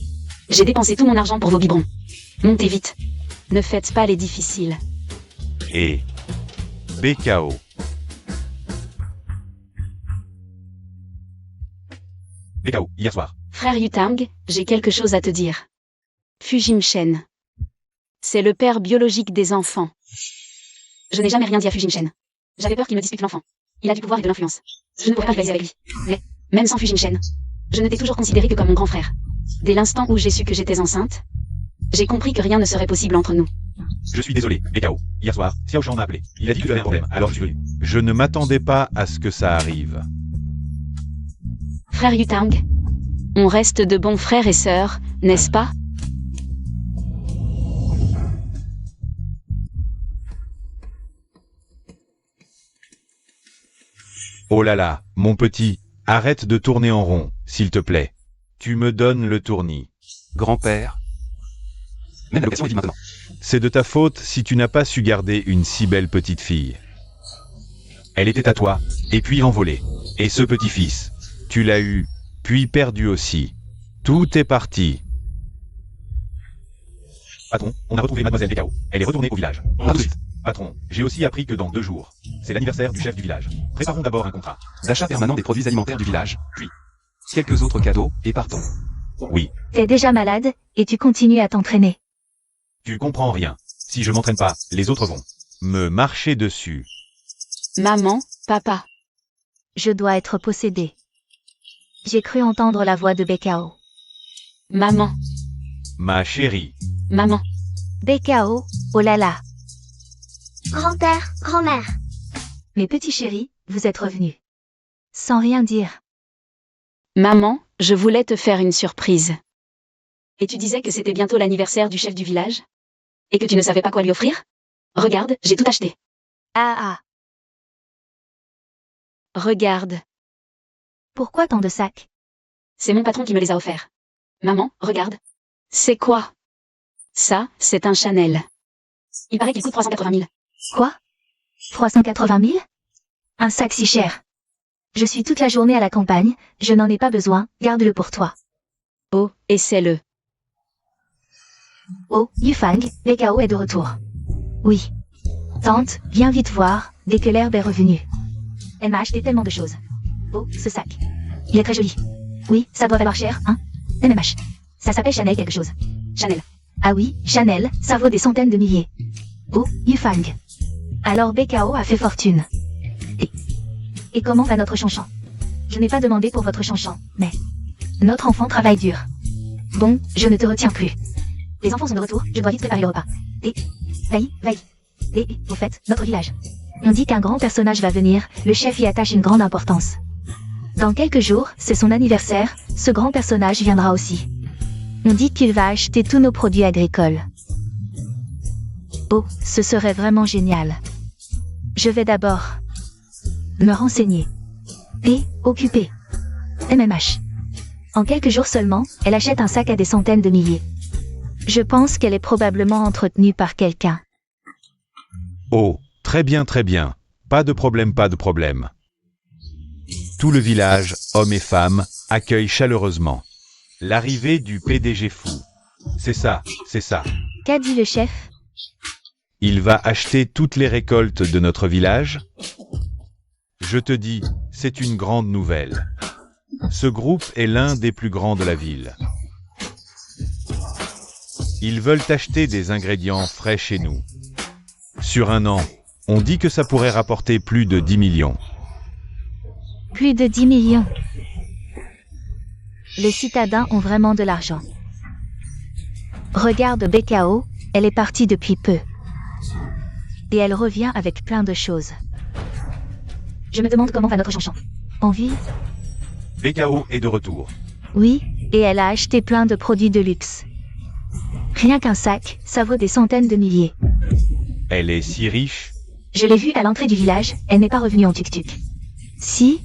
J'ai dépensé tout mon argent pour vos biberons. Montez vite. Ne faites pas les difficiles. Et BKO. BKO, hier soir. Frère Yutang, j'ai quelque chose à te dire. Fujimshen. C'est le père biologique des enfants. Je n'ai jamais rien dit à Fujimshen. J'avais peur qu'il me dispute l'enfant. Il a du pouvoir et de l'influence. Je ne pourrais pas rivaliser avec lui. Mais, même sans Fujimshen, je ne t'ai toujours considéré que comme mon grand frère. Dès l'instant où j'ai su que j'étais enceinte, j'ai compris que rien ne serait possible entre nous. Je suis désolé, BKO. Hier soir, Xiaoshan m'a appelé. Il a dit que tu avais un problème, alors je suis venu. Je ne m'attendais pas à ce que ça arrive. Frère Yutang, on reste de bons frères et sœurs, n'est-ce pas? Oh là là, mon petit, arrête de tourner en rond, s'il te plaît. Tu me donnes le tournis. Grand-père. Même la location est vide maintenant. C'est de ta faute si tu n'as pas su garder une si belle petite fille. Elle était à toi, et puis envolée. Et ce petit-fils, tu l'as eu, puis perdu aussi. Tout est parti. Patron, on a retrouvé mademoiselle BKO. Elle est retournée au village. À tout de suite. Patron, j'ai aussi appris que dans 2 jours, c'est l'anniversaire du chef du village. Préparons d'abord un contrat. D'achat permanent des produits alimentaires du village, puis quelques autres cadeaux, et partons. Oui, T'es déjà malade, et tu continues à t'entraîner. tu comprends rien. Si je m'entraîne pas, les autres vont me marcher dessus. Maman, papa. Je dois être possédée. J'ai cru entendre la voix de BKO. Maman, Ma chérie, maman. BKO, oh là là. Grand-père, grand-mère. Mes petits chéris, vous êtes revenus. Sans rien dire. Maman, je voulais te faire une surprise. Et tu disais que c'était bientôt l'anniversaire du chef du village? Et que tu ne savais pas quoi lui offrir? Regarde, j'ai tout acheté. Ah. Regarde, Pourquoi tant de sacs? c'est mon patron qui me les a offerts. Maman, regarde. C'est quoi? Ça, c'est un Chanel. Il paraît qu'il coûte 380 000. Quoi? 380 000? Un sac si cher. Je suis toute la journée à la campagne, je n'en ai pas besoin, garde-le pour toi. Oh, essaie-le. Oh, Yufang, BKO est de retour. Oui. Tante, viens vite voir, dès que l'herbe est revenue. Elle m'a acheté tellement de choses. Oh, ce sac. Il est très joli. Oui, ça doit valoir cher, hein? MMH. Ça s'appelle Chanel quelque chose. Chanel. Ah oui, Chanel, ça vaut des centaines de milliers. Oh, Yufang. Alors BKO a fait fortune. Et comment va notre chanchant? Je n'ai pas demandé pour votre chanchant, mais... Notre enfant travaille dur. Bon, je ne te retiens plus. Les enfants sont de retour, je dois vite préparer le repas. Et... Vaï. Et, au fait, notre village. On dit qu'un grand personnage va venir, le chef y attache une grande importance. Dans quelques jours, c'est son anniversaire, ce grand personnage viendra aussi. On dit qu'il va acheter tous nos produits agricoles. Oh, ce serait vraiment génial. Je vais d'abord me renseigner. Et occuper. MMH. En quelques jours seulement, elle achète un sac à des centaines de milliers. Je pense qu'elle est probablement entretenue par quelqu'un. Oh, très bien, très bien. Pas de problème, pas de problème. Tout le village, hommes et femmes, accueille chaleureusement l'arrivée du PDG fou. C'est ça, c'est ça. Qu'a dit le chef? Il va acheter toutes les récoltes de notre village? Je te dis, c'est une grande nouvelle. Ce groupe est l'un des plus grands de la ville. Ils veulent acheter des ingrédients frais chez nous. Sur un an, on dit que ça pourrait rapporter plus de 10 millions. Plus de 10 millions. Les citadins ont vraiment de l'argent. Regarde BKO, elle est partie depuis peu. Et elle revient avec plein de choses. Je me demande comment va notre chanchon. En ville? BKO est de retour. Oui, et elle a acheté plein de produits de luxe. Rien qu'un sac, ça vaut des centaines de milliers. Elle est si riche. Je l'ai vue à l'entrée du village, elle n'est pas revenue en tuk-tuk. Si?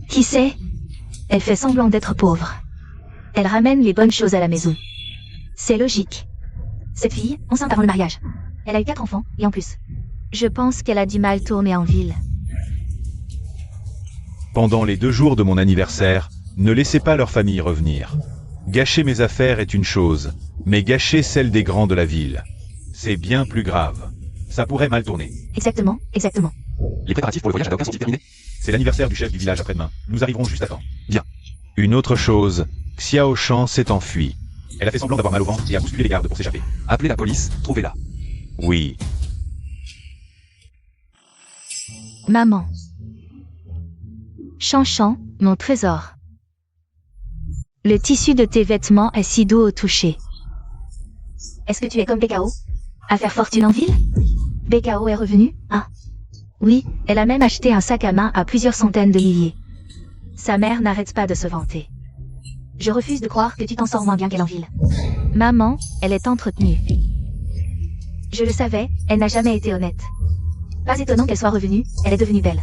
Qui sait? Elle fait semblant d'être pauvre. Elle ramène les bonnes choses à la maison. C'est logique. Cette fille, enceinte avant le mariage. Elle a eu 4 enfants, et en plus. Je pense qu'elle a du mal tourner en ville. Pendant les 2 jours de mon anniversaire, ne laissez pas leur famille revenir. Gâcher mes affaires est une chose, mais gâcher celle des grands de la ville, c'est bien plus grave. Ça pourrait mal tourner. Exactement, exactement. Les préparatifs pour le voyage à Daoka sont-ils terminés? C'est l'anniversaire du chef du village après-demain. Nous arriverons juste à temps. Bien. Une autre chose, Xiao Shan s'est enfuie. Elle a fait semblant d'avoir mal au ventre et a bousculé les gardes pour s'échapper. Appelez la police, trouvez-la. Oui. Maman. Chanchan, mon trésor. Le tissu de tes vêtements est si doux au toucher. Est-ce que tu es comme BKO? À faire fortune en ville? BKO est revenue? Ah. Oui, elle a même acheté un sac à main à plusieurs centaines de milliers. Sa mère n'arrête pas de se vanter. Je refuse de croire que tu t'en sors moins bien qu'elle en ville. Maman, elle est entretenue. Je le savais, elle n'a jamais été honnête. Pas étonnant qu'elle soit revenue, elle est devenue belle.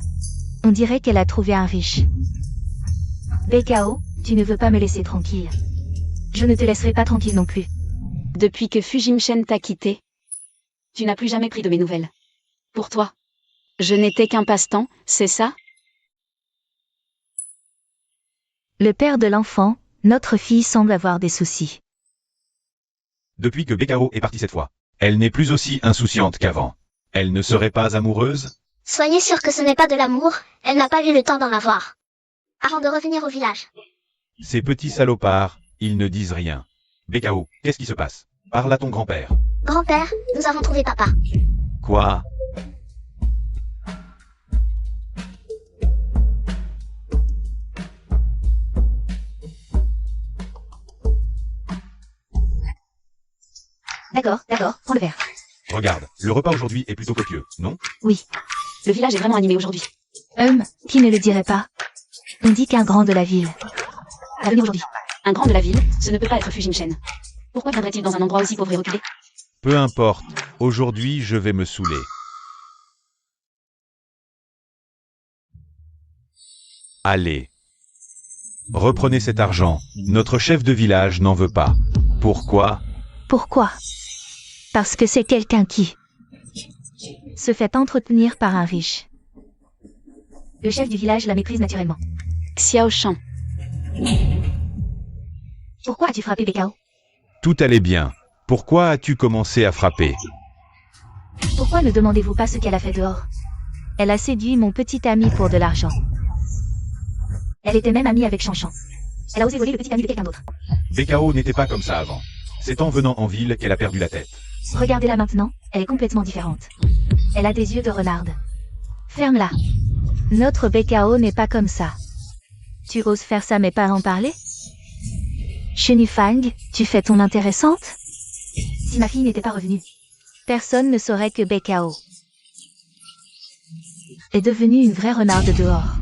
On dirait qu'elle a trouvé un riche. BKO, tu ne veux pas me laisser tranquille. Je ne te laisserai pas tranquille non plus. Depuis que Fujimchen t'a quitté, tu n'as plus jamais pris de mes nouvelles. Pour toi, je n'étais qu'un passe-temps, c'est ça? Le père de l'enfant, notre fille semble avoir des soucis. Depuis que BKO est partie cette fois, elle n'est plus aussi insouciante qu'avant. Elle ne serait pas amoureuse? Soyez sûr que ce n'est pas de l'amour, elle n'a pas eu le temps d'en avoir. Avant de revenir au village. Ces petits salopards, ils ne disent rien. BKO, qu'est-ce qui se passe? Parle à ton grand-père. Grand-père, nous avons trouvé papa. Quoi? D'accord, prends le verre. Regarde, le repas aujourd'hui est plutôt copieux, non? Oui. Le village est vraiment animé aujourd'hui. Qui ne le dirait pas? On dit qu'un grand de la ville. À venir aujourd'hui. Un grand de la ville, ce ne peut pas être Fujimchen. Pourquoi viendrait-il dans un endroit aussi pauvre et reculé? Peu importe, aujourd'hui je vais me saouler. Allez. Reprenez cet argent, notre chef de village n'en veut pas. Pourquoi? Pourquoi? Parce que c'est quelqu'un qui se fait entretenir par un riche. Le chef du village la méprise naturellement. Xiao Shan. Pourquoi as-tu frappé BKO? Tout allait bien. Pourquoi as-tu commencé à frapper? Pourquoi ne demandez-vous pas ce qu'elle a fait dehors? Elle a séduit mon petit ami pour de l'argent. Elle était même amie avec Chanchan. Elle a osé voler le petit ami de quelqu'un d'autre. BKO n'était pas comme ça avant. C'est en venant en ville qu'elle a perdu la tête. Regardez-la maintenant, elle est complètement différente. Elle a des yeux de renarde. Ferme-la. Notre BKO n'est pas comme ça. Tu oses faire ça mais pas en parler? Shenifang, tu fais ton intéressante? Si ma fille n'était pas revenue, personne ne saurait que BKO est devenue une vraie renarde dehors.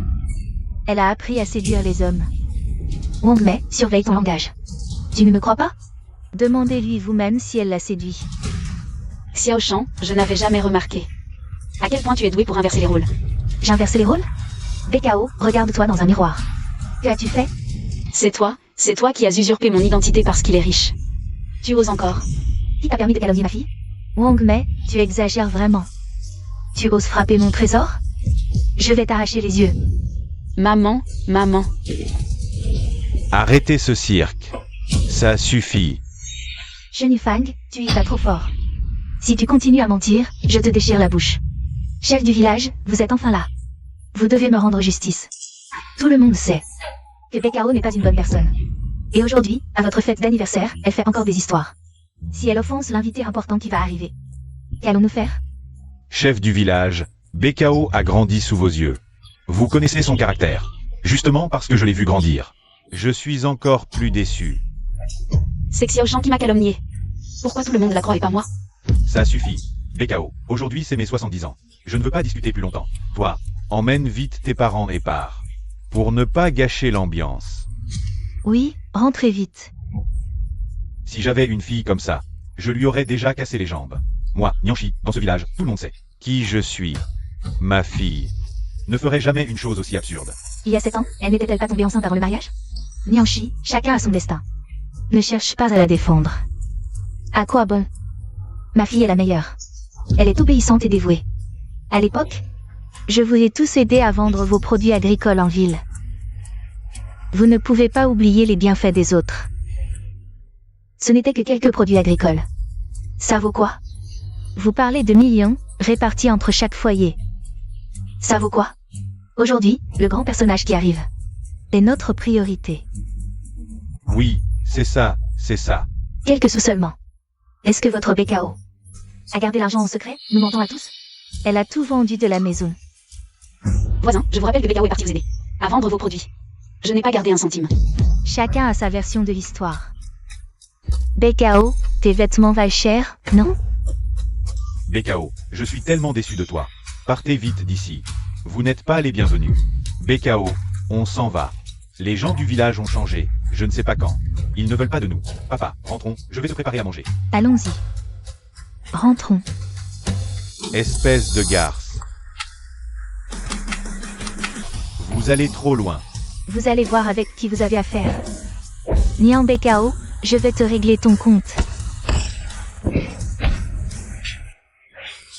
Elle a appris à séduire les hommes. Wang Mei, surveille ton langage. Tu ne me crois pas? Demandez-lui vous-même si elle l'a séduit. Xiao Shan, je n'avais jamais remarqué. À quel point tu es doué pour inverser les rôles. J'ai inversé les rôles? BKO, regarde-toi dans un miroir. Que as-tu fait? C'est toi qui as usurpé mon identité parce qu'il est riche. Tu oses encore. Qui t'a permis de calomnier ma fille? Wang Mei, tu exagères vraiment. Tu oses frapper mon trésor? Je vais t'arracher les yeux. Maman. Arrêtez ce cirque. Ça suffit. Fang, tu y vas trop fort. Si tu continues à mentir, je te déchire la bouche. Chef du village, vous êtes enfin là. Vous devez me rendre justice. Tout le monde sait que BKO n'est pas une bonne personne. Et aujourd'hui, à votre fête d'anniversaire, elle fait encore des histoires. Si elle offense l'invité important qui va arriver, qu'allons-nous faire? Chef du village, BKO a grandi sous vos yeux. Vous connaissez son caractère. Justement parce que je l'ai vu grandir. Je suis encore plus déçu. C'est Xiao Shan qui m'a calomnié. Pourquoi tout le monde la croit et pas moi? Ça suffit. BKO, aujourd'hui c'est mes 70 ans. Je ne veux pas discuter plus longtemps. Toi, emmène vite tes parents et pars. Pour ne pas gâcher l'ambiance. Oui, rentrez vite. Si j'avais une fille comme ça, je lui aurais déjà cassé les jambes. Moi, Nianchi, dans ce village, tout le monde sait qui je suis. Ma fille ne ferait jamais une chose aussi absurde. Il y a 7 ans, elle n'était-elle pas tombée enceinte avant le mariage? Nianchi, chacun a son destin. Ne cherche pas à la défendre. À quoi bon? Ma fille est la meilleure. Elle est obéissante et dévouée. À l'époque, je vous ai tous aidé à vendre vos produits agricoles en ville. Vous ne pouvez pas oublier les bienfaits des autres. Ce n'étaient que quelques produits agricoles. Ça vaut quoi? Vous parlez de millions, répartis entre chaque foyer. Ça vaut quoi? Aujourd'hui, le grand personnage qui arrive est notre priorité. Oui, c'est ça, c'est ça. Quelques sous seulement. Est-ce que votre BKO a gardé l'argent en secret, nous mentons à tous? Elle a tout vendu de la maison. Voisin, je vous rappelle que BKO est parti vous aider. À vendre vos produits. Je n'ai pas gardé un centime. Chacun a sa version de l'histoire. BKO, tes vêtements valent cher, non? BKO, je suis tellement déçu de toi. Partez vite d'ici. Vous n'êtes pas les bienvenus. BKO, on s'en va. Les gens du village ont changé, je ne sais pas quand. Ils ne veulent pas de nous. Papa, rentrons, je vais te préparer à manger. Allons-y. Rentrons. Espèce de garce. Vous allez trop loin. Vous allez voir avec qui vous avez affaire. Nian BKO, je vais te régler ton compte.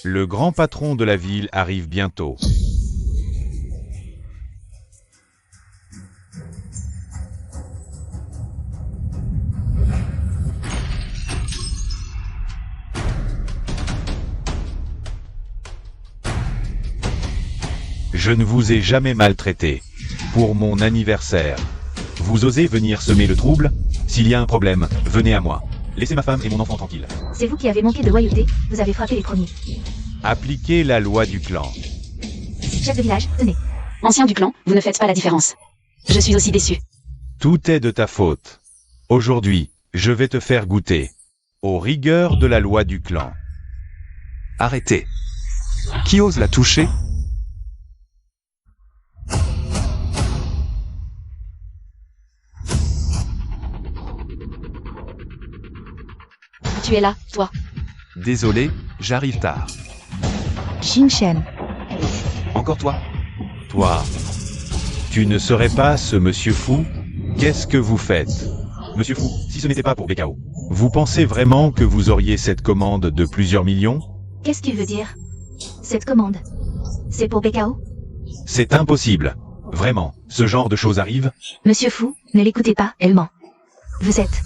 Le grand patron de la ville arrive bientôt. Je ne vous ai jamais maltraité. Pour mon anniversaire. Vous osez venir semer le trouble? S'il y a un problème, venez à moi. Laissez ma femme et mon enfant tranquilles. C'est vous qui avez manqué de loyauté, vous avez frappé les premiers. Appliquez la loi du clan. Chef de village, tenez. Ancien du clan, vous ne faites pas la différence. Je suis aussi déçu. Tout est de ta faute. Aujourd'hui, je vais te faire goûter aux rigueurs de la loi du clan. Arrêtez. Qui ose la toucher? Tu es là, toi. Désolé, j'arrive tard. Xingchen. Encore toi? Toi, tu ne serais pas ce monsieur fou? Qu'est-ce que vous faites? Monsieur fou, si ce n'était pas pour BKO, vous pensez vraiment que vous auriez cette commande de plusieurs millions? Qu'est-ce que tu veux dire? Cette commande, c'est pour BKO? C'est impossible. Vraiment, ce genre de choses arrive? Monsieur Fou, ne l'écoutez pas, elle ment. Vous êtes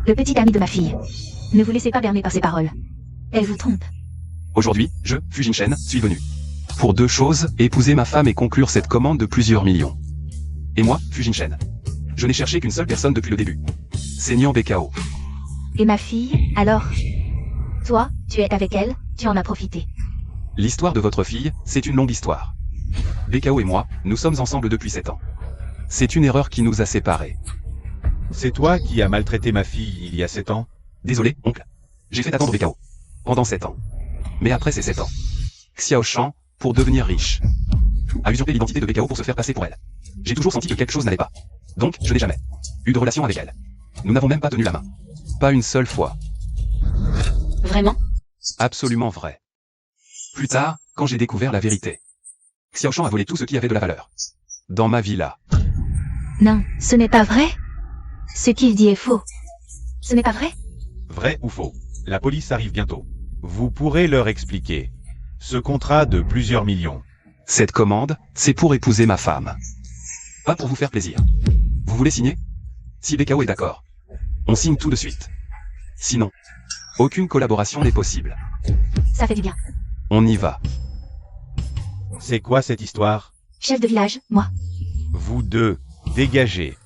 le petit ami de ma fille. Ne vous laissez pas berner par ses paroles. Elle vous trompe. Aujourd'hui, je, Fu Jingchen, suis venu. Pour 2 choses, épouser ma femme et conclure cette commande de plusieurs millions. Et moi, Fu Jingchen. Je n'ai cherché qu'une seule personne depuis le début. C'est Nian BKO. Et ma fille, alors? Toi, tu es avec elle, tu en as profité. L'histoire de votre fille, c'est une longue histoire. BKO et moi, nous sommes ensemble depuis 7 ans. C'est une erreur qui nous a séparés. C'est toi qui as maltraité ma fille il y a 7 ans? Désolé, oncle. J'ai fait attendre BKO. Pendant 7 ans. Mais après ces 7 ans, Xiao Shan, pour devenir riche, a usurpé l'identité de BKO pour se faire passer pour elle. J'ai toujours senti que quelque chose n'allait pas. Donc, je n'ai jamais eu de relation avec elle. Nous n'avons même pas tenu la main. Pas une seule fois. Vraiment? Absolument vrai. Plus tard, quand j'ai découvert la vérité. Xiaoshan a volé tout ce qui avait de la valeur. Dans ma villa. Non, ce n'est pas vrai. Ce qu'il dit est faux. Ce n'est pas vrai. Vrai ou faux? La police arrive bientôt. Vous pourrez leur expliquer. Ce contrat de plusieurs millions. Cette commande, c'est pour épouser ma femme. Pas pour vous faire plaisir. Vous voulez signer? Si BKO est d'accord, on signe tout de suite. Sinon, aucune collaboration n'est possible. Ça fait du bien. On y va. C'est quoi cette histoire? Chef de village, moi. Vous deux, dégagez.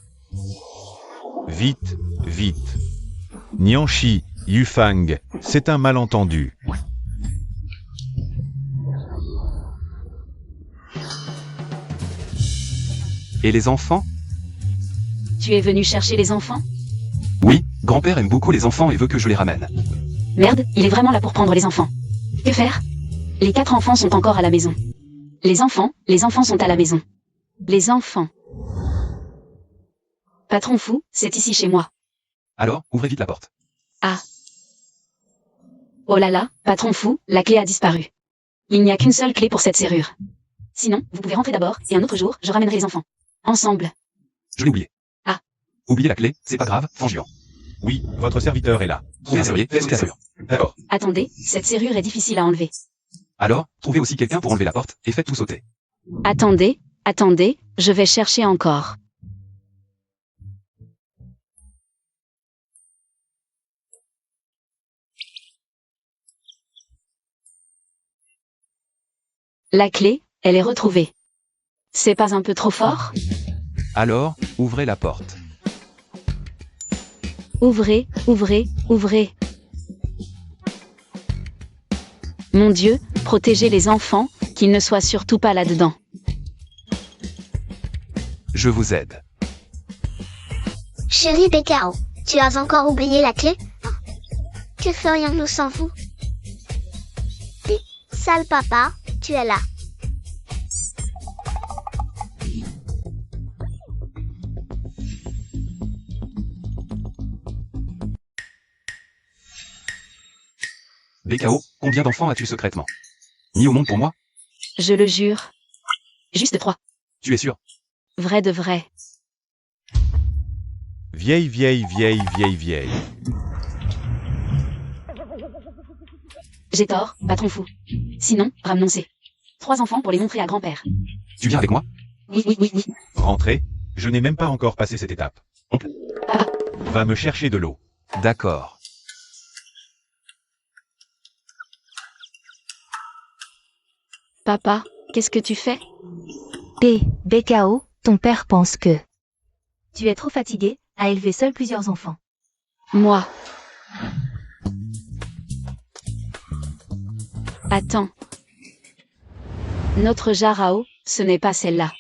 Vite, vite. Nianchi, Yufang, c'est un malentendu. Et les enfants? Tu es venu chercher les enfants? Oui, grand-père aime beaucoup les enfants et veut que je les ramène. Merde, il est vraiment là pour prendre les enfants. Que faire? Les 4 enfants sont encore à la maison. Les enfants sont à la maison. Les enfants. Patron fou, c'est ici chez moi. Alors, ouvrez vite la porte. Ah. Oh là là, patron fou, la clé a disparu. Il n'y a qu'une seule clé pour cette serrure. Sinon, vous pouvez rentrer d'abord, et un autre jour, je ramènerai les enfants. Ensemble. Je l'ai oublié. Ah. Oubliez la clé, c'est pas grave, Fangian. Oui, votre serviteur est là. Trouvez un serrurier, faites la serrure. D'accord. Attendez, cette serrure est difficile à enlever. Alors, trouvez aussi quelqu'un pour enlever la porte, et faites tout sauter. Attendez, je vais chercher encore. La clé, elle est retrouvée. C'est pas un peu trop fort? Alors, ouvrez la porte. Ouvrez, ouvrez, ouvrez. Mon Dieu, protégez les enfants, qu'ils ne soient surtout pas là-dedans. Je vous aide. Chérie BKO, tu as encore oublié la clé? Que ferions-nous sans vous? Sale papa, tu es là. BKO, combien d'enfants as-tu secrètement? Ni au monde pour moi? Je le jure. Juste 3. Tu es sûr? Vrai de vrai. Vieille, vieille, vieille, vieille, vieille. J'ai tort, patron fou. Sinon, ramenons-ces 3 enfants pour les montrer à grand-père. Tu viens avec moi? Oui, oui, oui, oui. Rentrez, je n'ai même pas encore passé cette étape. Papa, Va me chercher de l'eau. D'accord. papa, qu'est-ce que tu fais? BKO, ton père pense que tu es trop fatigué à élever seul plusieurs enfants. Moi. Attends. Notre jarre à eau, ce n'est pas celle-là.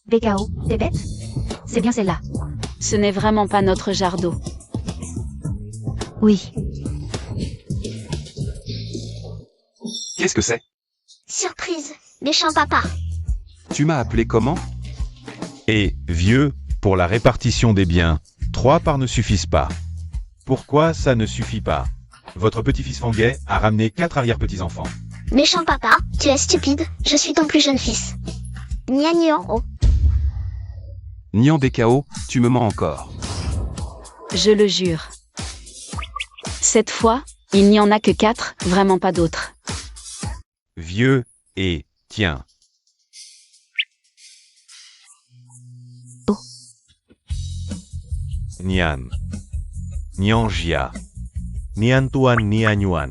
BKO, t'es bête? C'est bien celle-là. Ce n'est vraiment pas notre jarre d'eau. Oui. Qu'est-ce que c'est? Surprise, méchant papa. Tu m'as appelé comment? Et, vieux, pour la répartition des biens, 3 parts ne suffisent pas. Pourquoi ça ne suffit pas? Votre petit-fils Fanguet a ramené 4 arrière-petits-enfants. Méchant papa, tu es stupide, je suis ton plus jeune fils. Gnagnon. Nian BKO, tu me mens encore. Je le jure. Cette fois, il n'y en a que 4, vraiment pas d'autres. Vieux, et, tiens. Oh. Nian. Nianjia. Niantuan Nianyuan.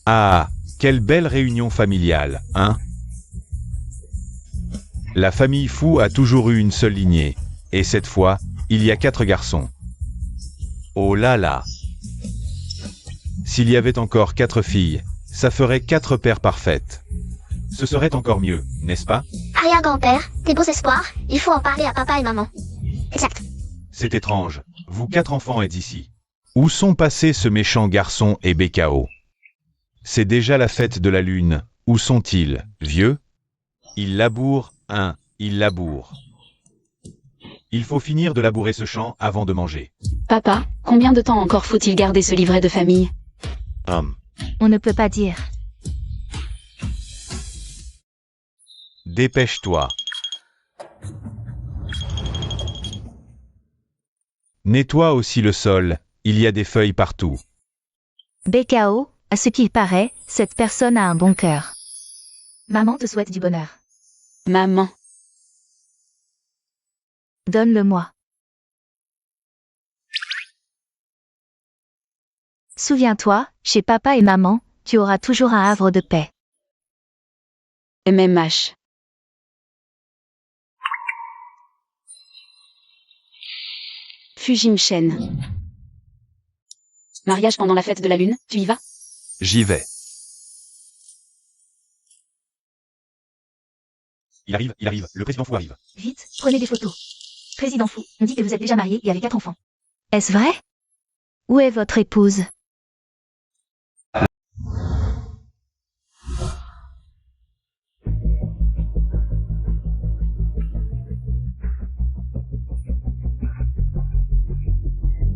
Ah, quelle belle réunion familiale, hein? La famille Fou a toujours eu une seule lignée, et cette fois, il y a 4 garçons. Oh là là! S'il y avait encore 4 filles, ça ferait 4 paires parfaites. Ce serait encore mieux, n'est-ce pas? Arrière-grand-père, tes beaux espoirs, il faut en parler à papa et maman. Exact. C'est étrange, vous 4 enfants êtes ici. Où sont passés ce méchant garçon et BKO? C'est déjà la fête de la lune, où sont-ils, vieux? Ils labourent, Il laboure. Il faut finir de labourer ce champ avant de manger. Papa, combien de temps encore faut-il garder ce livret de famille? On ne peut pas dire. Dépêche-toi. Nettoie aussi le sol, il y a des feuilles partout. BKO, à ce qu'il paraît, cette personne a un bon cœur. Maman te souhaite du bonheur. Maman. Donne-le-moi. Souviens-toi, chez papa et maman, tu auras toujours un havre de paix. MMH. Fujimshen. Mariage pendant la fête de la lune, tu y vas? J'y vais. Il arrive, le président fou arrive. Vite, prenez des photos. Président fou, on dit que vous êtes déjà marié et avez 4 enfants. Est-ce vrai? Où est votre épouse?